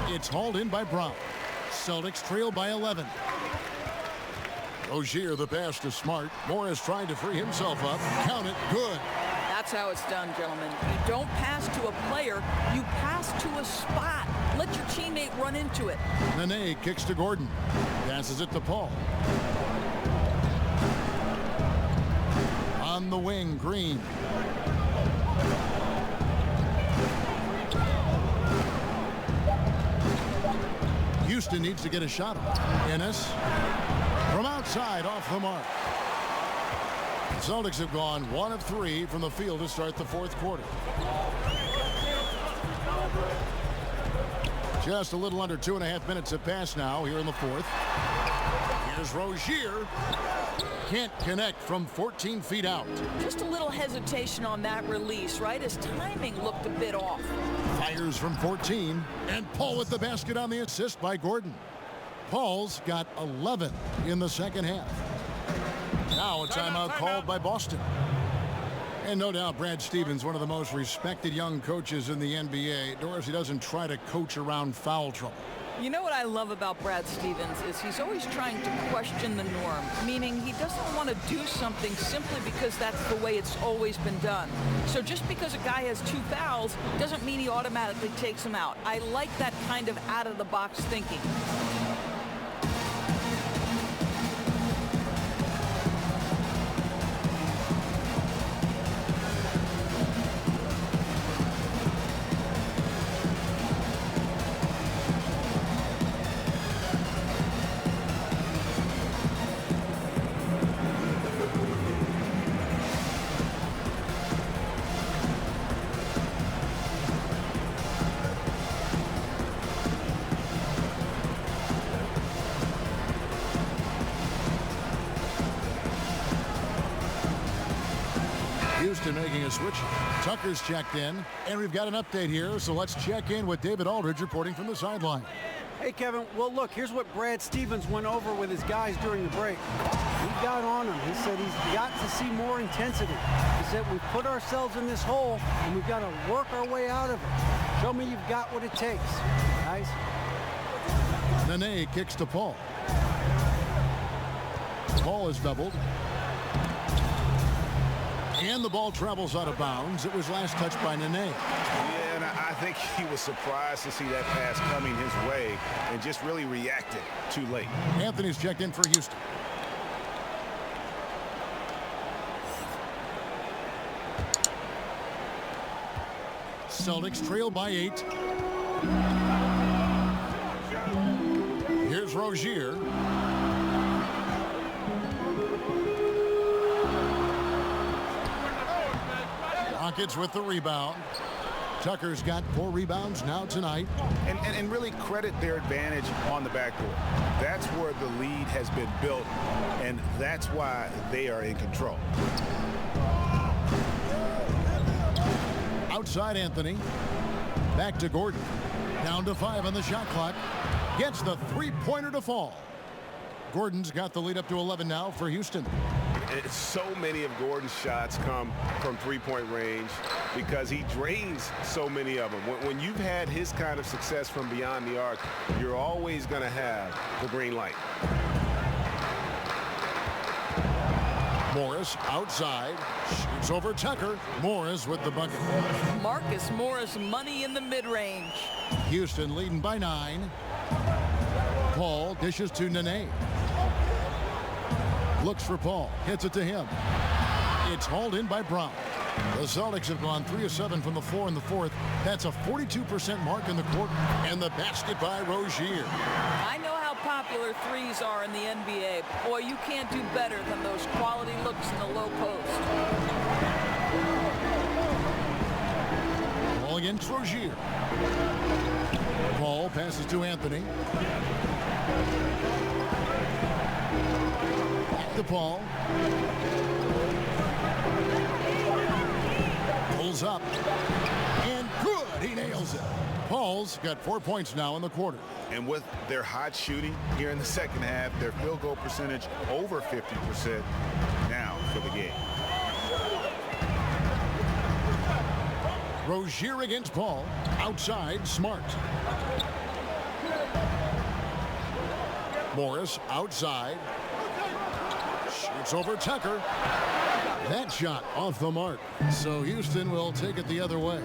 It's hauled in by Brown. Celtics trail by 11. Rozier the pass to Smart. Morris trying to free himself up. Count it. Good. That's how it's done, gentlemen. You don't pass to a player. You pass to a spot. Let your teammate run into it. Nene kicks to Gordon. Passes it to Paul. On the wing, Green. Houston needs to get a shot on. Ennis from outside off the mark. The Celtics have gone 1 of 3 from the field to start the fourth quarter. Just a little under 2.5 minutes have passed now here in the fourth. Here's Rozier. Can't connect from 14 feet out. Just a little hesitation on that release, right? His timing looked a bit off. Fires from 14. And Paul with the basket on the assist by Gordon. Paul's got 11 in the second half. Now a timeout called by Boston. And no doubt Brad Stevens, one of the most respected young coaches in the NBA. Doris, he doesn't try to coach around foul trouble. You know what I love about Brad Stevens is he's always trying to question the norm, meaning he doesn't want to do something simply because that's the way it's always been done. So just because a guy has 2 fouls doesn't mean he automatically takes him out. I like that kind of out-of-the-box thinking. making a switch. Tucker's checked in, and we've got an update here, so let's check in with David Aldridge reporting from the sideline. Hey, Kevin. Well, look, here's what Brad Stevens went over with his guys during the break. He got on him. He said he's got to see more intensity. He said we've put ourselves in this hole, and we've got to work our way out of it. Show me you've got what it takes, guys. Nene kicks to Paul. Paul is doubled. And the ball travels out of bounds. It was last touched by Nene. Yeah, and I think he was surprised to see that pass coming his way and just really reacted too late. Anthony's checked in for Houston. Celtics trail by 8. Here's Rozier. Rockets with the rebound. Tucker's got 4 rebounds now tonight. And really credit their advantage on the backboard. That's where the lead has been built, and that's why they are in control. Outside Anthony. Back to Gordon. Down to 5 on the shot clock. Gets the three-pointer to fall. Gordon's got the lead up to 11 now for Houston. So many of Gordon's shots come from three-point range because he drains so many of them. When you've had his kind of success from beyond the arc, you're always going to have the green light. Morris outside, shoots over Tucker. Morris with the bucket. Marcus Morris, money in the mid-range. Houston leading by 9. Paul dishes to Nene. Looks for Paul, hits it to him. It's hauled in by Brown. The Celtics have gone 3 of 7 from the floor in the fourth. That's a 42% mark in the quarter. And the basket by Rozier. I know how popular threes are in the NBA. Boy, you can't do better than those quality looks in the low post. Ball against Rozier. Paul passes to Anthony. Back to Paul. Pulls up. And good. He nails it. Paul's got 4 points now in the quarter. And with their hot shooting here in the second half, their field goal percentage over 50% now for the game. Rozier against Paul. Outside, Smart. Morris outside. Shoots over Tucker. That shot off the mark. So Houston will take it the other way.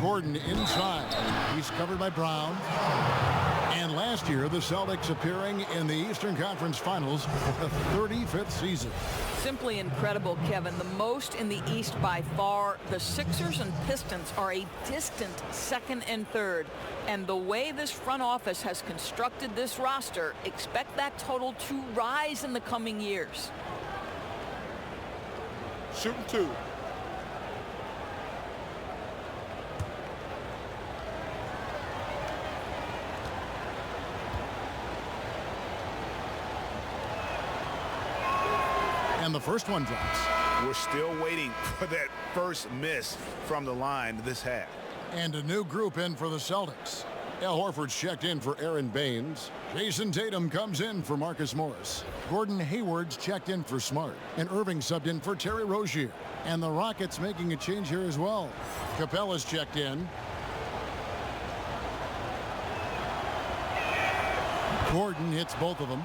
Gordon inside. He's covered by Brown. And last year, the Celtics appearing in the Eastern Conference Finals for the 35th season. Simply incredible, Kevin. The most in the East by far. The Sixers and Pistons are a distant second and third. And the way this front office has constructed this roster, expect that total to rise in the coming years. Shooting 2. And the first one drops. We're still waiting for that first miss from the line this half. And a new group in for the Celtics. Al Horford's checked in for Aaron Baines. Jason Tatum comes in for Marcus Morris. Gordon Hayward's checked in for Smart. And Irving subbed in for Terry Rozier. And the Rockets making a change here as well. Capella's checked in. Gordon hits both of them.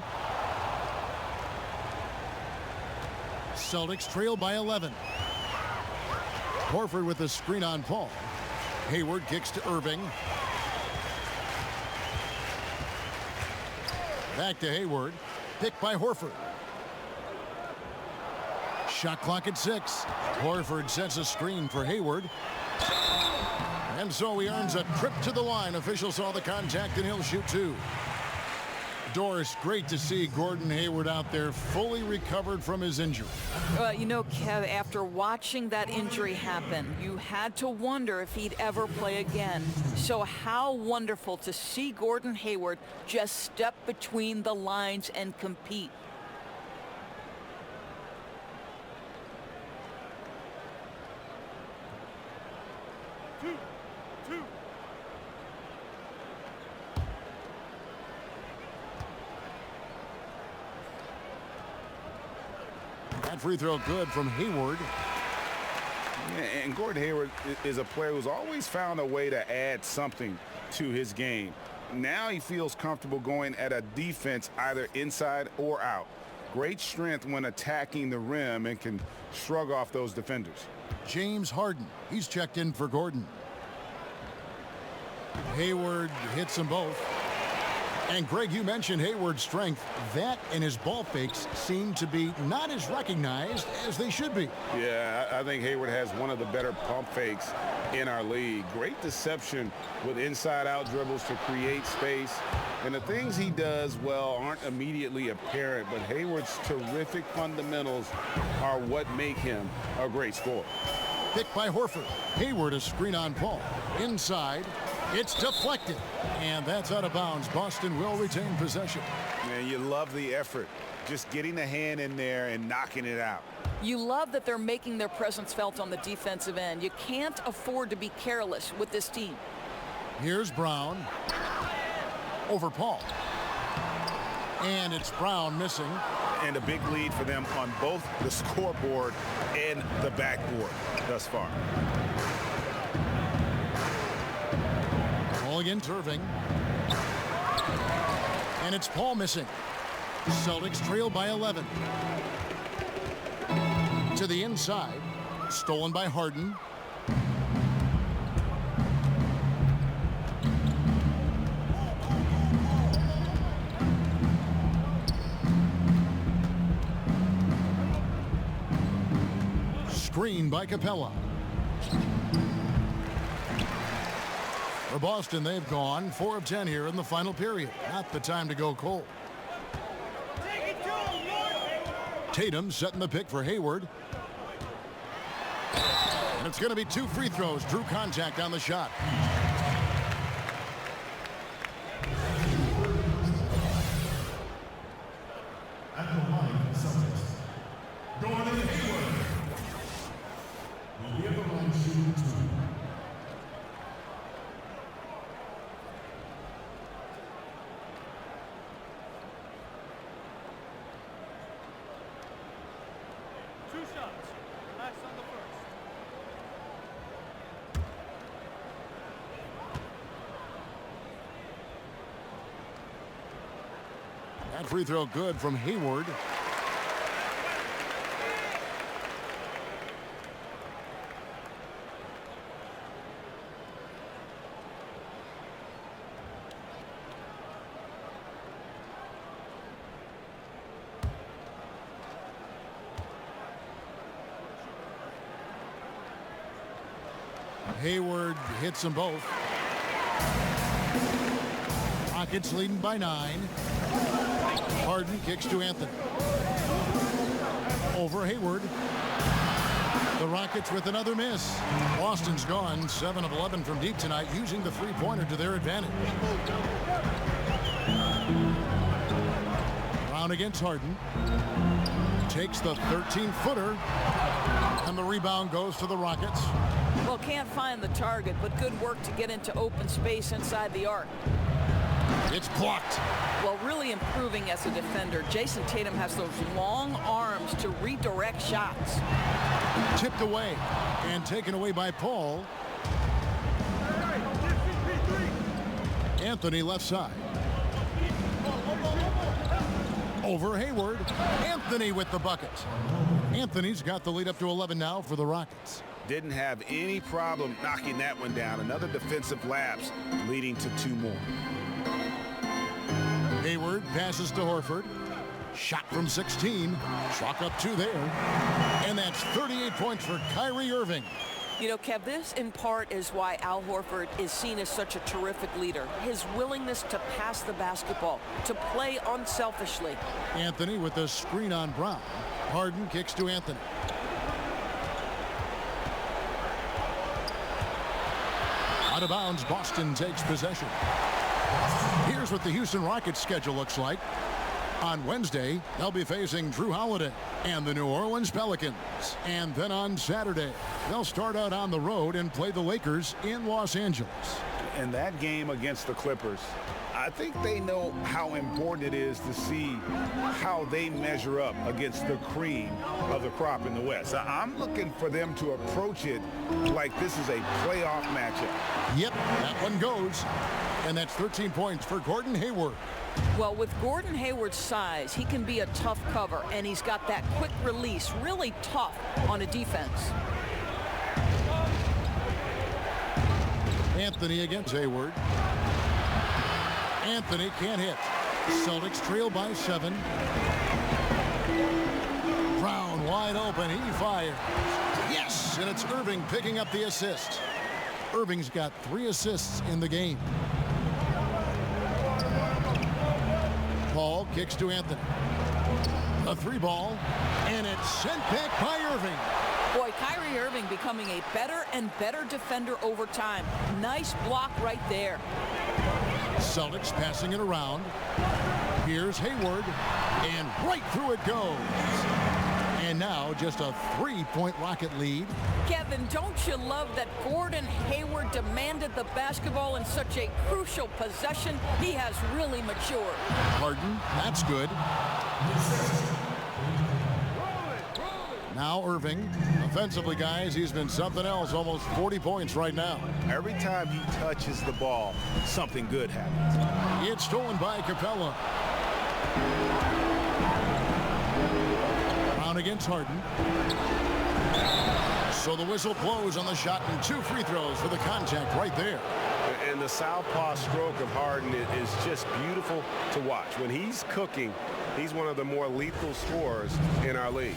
Celtics trail by 11. Horford with the screen on Paul. Hayward kicks to Irving. Back to Hayward. Picked by Horford. Shot clock at 6. Horford sets a screen for Hayward. And so he earns a trip to the line. Officials saw the contact and he'll shoot 2. Doris, great to see Gordon Hayward out there fully recovered from his injury. You know, Kev, after watching that injury happen, you had to wonder if he'd ever play again. So how wonderful to see Gordon Hayward just step between the lines and compete. That free throw good from Hayward. Yeah, and Gordon Hayward is a player who's always found a way to add something to his game. Now he feels comfortable going at a defense either inside or out. Great strength when attacking the rim and can shrug off those defenders. James Harden, he's checked in for Gordon. Hayward hits them both. And Greg, you mentioned Hayward's strength. That and his ball fakes seem to be not as recognized as they should be. Yeah, I think Hayward has one of the better pump fakes in our league. Great deception with inside-out dribbles to create space. And the things he does well aren't immediately apparent, but Hayward's terrific fundamentals are what make him a great scorer. Picked by Horford. Hayward a screen on Paul. Inside. It's deflected. And that's out of bounds. Boston will retain possession. Man, you love the effort. Just getting the hand in there and knocking it out. You love that they're making their presence felt on the defensive end. You can't afford to be careless with this team. Here's Brown. Over Paul. And it's Brown missing. And a big lead for them on both the scoreboard and the backboard thus far. Ball against Irving. And it's Paul missing. Celtics trail by 11. To the inside. Stolen by Harden. Screen by Capella. For Boston, they've gone 4 of 10 here in the final period. Not the time to go cold. Tatum setting the pick for Hayward. And it's going to be 2 free throws. Drew contact on the shot. At the line for the Celtics, Gordon Hayward will be at the line shooting 2. That free throw good from Hayward. Hayward hits them both. Rockets leading by 9. Harden kicks to Anthony. Over Hayward. The Rockets with another miss. Boston's gone 7 of 11 from deep tonight, using the three-pointer to their advantage. Brown against Harden. Takes the 13-footer. And the rebound goes to the Rockets. Well, can't find the target, but good work to get into open space inside the arc. It's blocked. Well, really improving as a defender. Jason Tatum has those long arms to redirect shots. Tipped away and taken away by Paul. Anthony left side. Over Hayward. Anthony with the bucket. Anthony's got the lead up to 11 now for the Rockets. Didn't have any problem knocking that one down. Another defensive lapse leading to 2 more. Hayward passes to Horford. Shot from 16. Chalk up 2 there. And that's 38 points for Kyrie Irving. You know, Kev, this in part is why Al Horford is seen as such a terrific leader. His willingness to pass the basketball, to play unselfishly. Anthony with the screen on Brown. Harden kicks to Anthony. Out of bounds, Boston takes possession. Here's what the Houston Rockets schedule looks like. On Wednesday, they'll be facing Drew Holiday and the New Orleans Pelicans. And then on Saturday, they'll start out on the road and play the Lakers in Los Angeles. In that game against the Clippers, I think they know how important it is to see how they measure up against the cream of the crop in the West. I'm looking for them to approach it like this is a playoff matchup. Yep, that one goes. And that's 13 points for Gordon Hayward. Well, with Gordon Hayward's size, he can be a tough cover, and he's got that quick release, really tough on a defense. Anthony against Hayward. Anthony can't hit. Celtics trail by 7. Brown wide open. He fires. Yes, and it's Irving picking up the assist. Irving's got 3 assists in the game. Paul kicks to Anthony. A 3-ball, and it's sent back by Irving. Boy, Kyrie Irving becoming a better and better defender over time. Nice block right there. Celtics passing it around. Here's Hayward, and right through it goes. And now just a 3-point Rocket lead. Kevin, don't you love that Gordon Hayward demanded the basketball in such a crucial possession? He has really matured. Harden, that's good. Now Irving. Offensively, guys, he's been something else. Almost 40 points right now. Every time he touches the ball, something good happens. It's stolen by Capella. Brown against Harden. So the whistle blows on the shot and 2 free throws for the contact right there. And the southpaw stroke of Harden is just beautiful to watch. When he's cooking, he's one of the more lethal scorers in our league.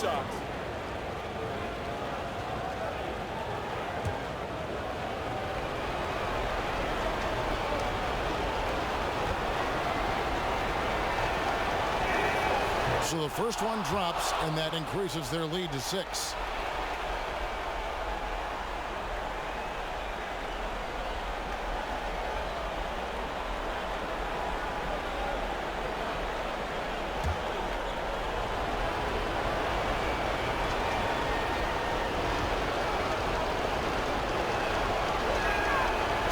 Shots. So the first one drops, and that increases their lead to 6.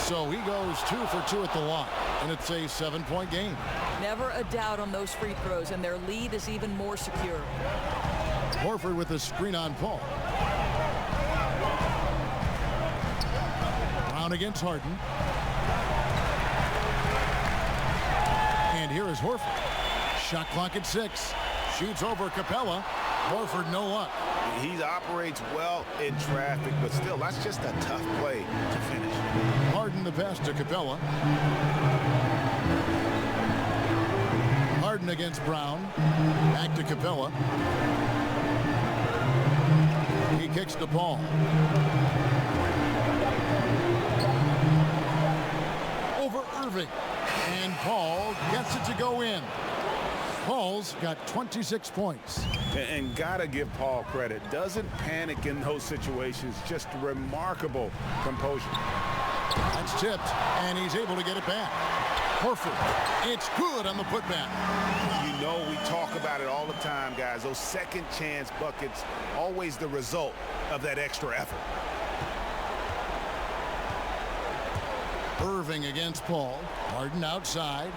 So he goes 2 for 2 at the line, and it's a 7-point game. Never a doubt on those free throws, and their lead is even more secure. Horford with a screen on Paul. Brown against Harden. And here is Horford. Shot clock at 6. Shoots over Capella. Horford no luck. He operates well in traffic, but still, that's just a tough play to finish. Harden the pass to Capella. Harden against Brown. Back to Capella. He kicks to Paul. Over Irving. And Paul gets it to go in. Paul's got 26 points. And gotta give Paul credit. Doesn't panic in those situations. Just remarkable composure. That's tipped, and he's able to get it back. Horford, it's good on the putback. You know we talk about it all the time, guys. Those second chance buckets, always the result of that extra effort. Irving against Paul. Harden outside.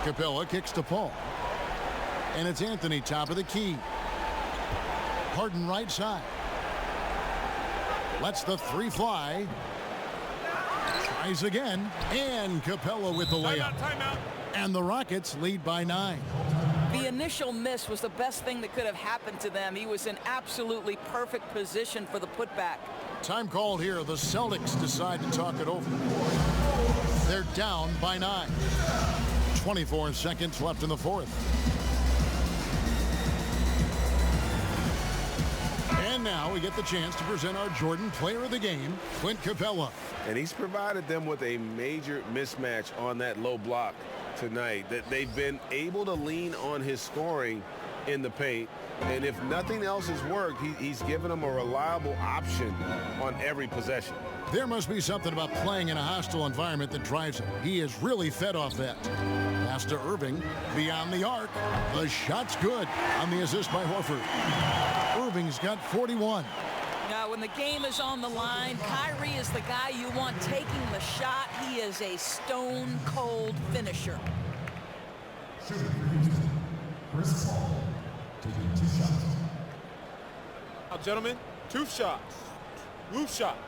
Capella kicks to Paul. And it's Anthony top of the key. Harden right side. Lets the 3 fly. Tries again. And Capella with the layup. Timeout. And the Rockets lead by 9. The initial miss was the best thing that could have happened to them. He was in absolutely perfect position for the putback. Time called here. The Celtics decide to talk it over. They're down by 9. 24 seconds left in the 4th. And now we get the chance to present our Jordan Player of the Game, Clint Capella. And he's provided them with a major mismatch on that low block tonight, that they've been able to lean on his scoring in the paint. And if nothing else has worked, he's given them a reliable option on every possession. There must be something about playing in a hostile environment that drives him. He is really fed off that. Pass to Irving, beyond the arc. The shot's good on the assist by Horford. Irving's got 41. Now, when the game is on the line, Kyrie is the guy you want taking the shot. He is a stone-cold finisher. Shooting for Houston, Chris Paul, taking 2 shots. Now, gentlemen, 2 shots. Roof shots.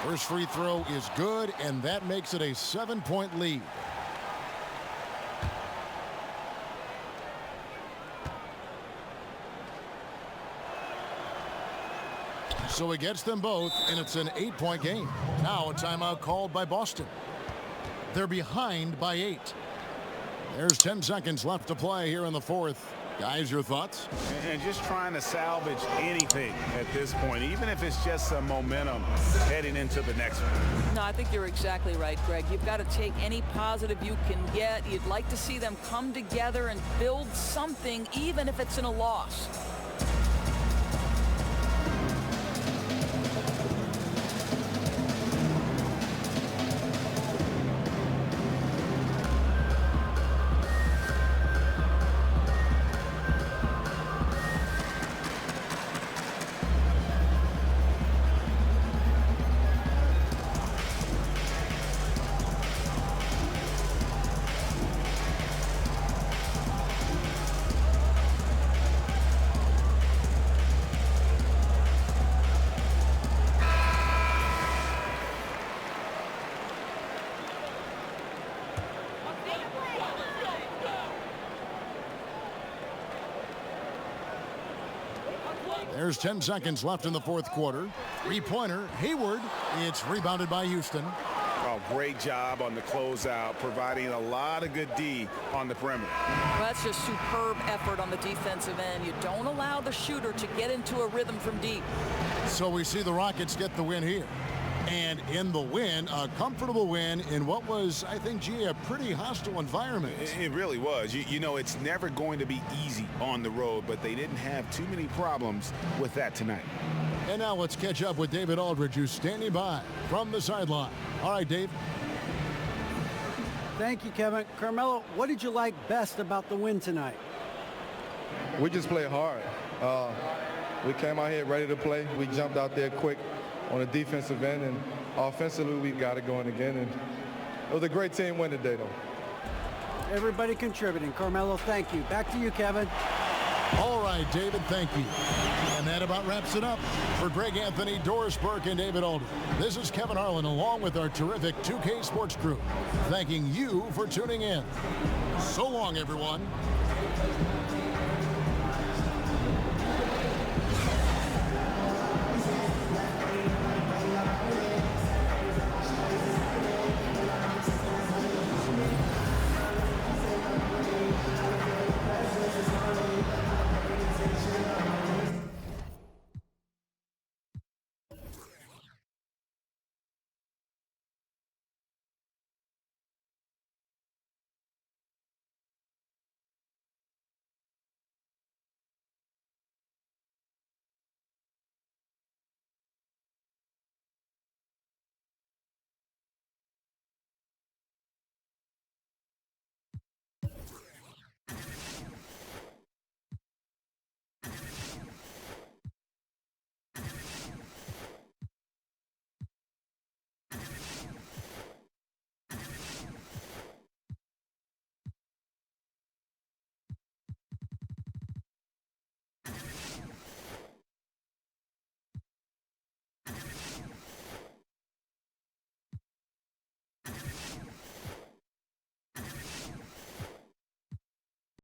First free throw is good, and that makes it a 7-point lead. So he gets them both, and it's an 8-point game. Now a timeout called by Boston. They're behind by 8. There's 10 seconds left to play here in the fourth. Guys, your thoughts? And just trying to salvage anything at this point, even if it's just some momentum heading into the next one. No, I think you're exactly right, Greg. You've got to take any positive you can get. You'd like to see them come together and build something, even if it's in a loss. There's 10 seconds left in the fourth quarter. Three-pointer, Hayward. It's rebounded by Houston. Oh, great job on the closeout, providing a lot of good D on the perimeter. Well, that's just superb effort on the defensive end. You don't allow the shooter to get into a rhythm from deep. So we see the Rockets get the win here. And in the win, a comfortable win in what was, I think, gee, a pretty hostile environment. It really was. You know, it's never going to be easy on the road, but they didn't have too many problems with that tonight. And now let's catch up with David Aldridge, who's standing by from the sideline. All right, Dave. Thank you, Kevin. Carmelo, what did you like best about the win tonight? We just played hard. We came out here ready to play. We jumped out there quick on the defensive end, and offensively we got it going again. And it was a great team win today, though. Everybody contributing. Carmelo, thank you. Back to you, Kevin. All right, David, thank you. And that about wraps it up. For Greg Anthony, Doris Burke, and David Aldridge, this is Kevin Harlan along with our terrific 2K Sports crew, thanking you for tuning in. So long, everyone.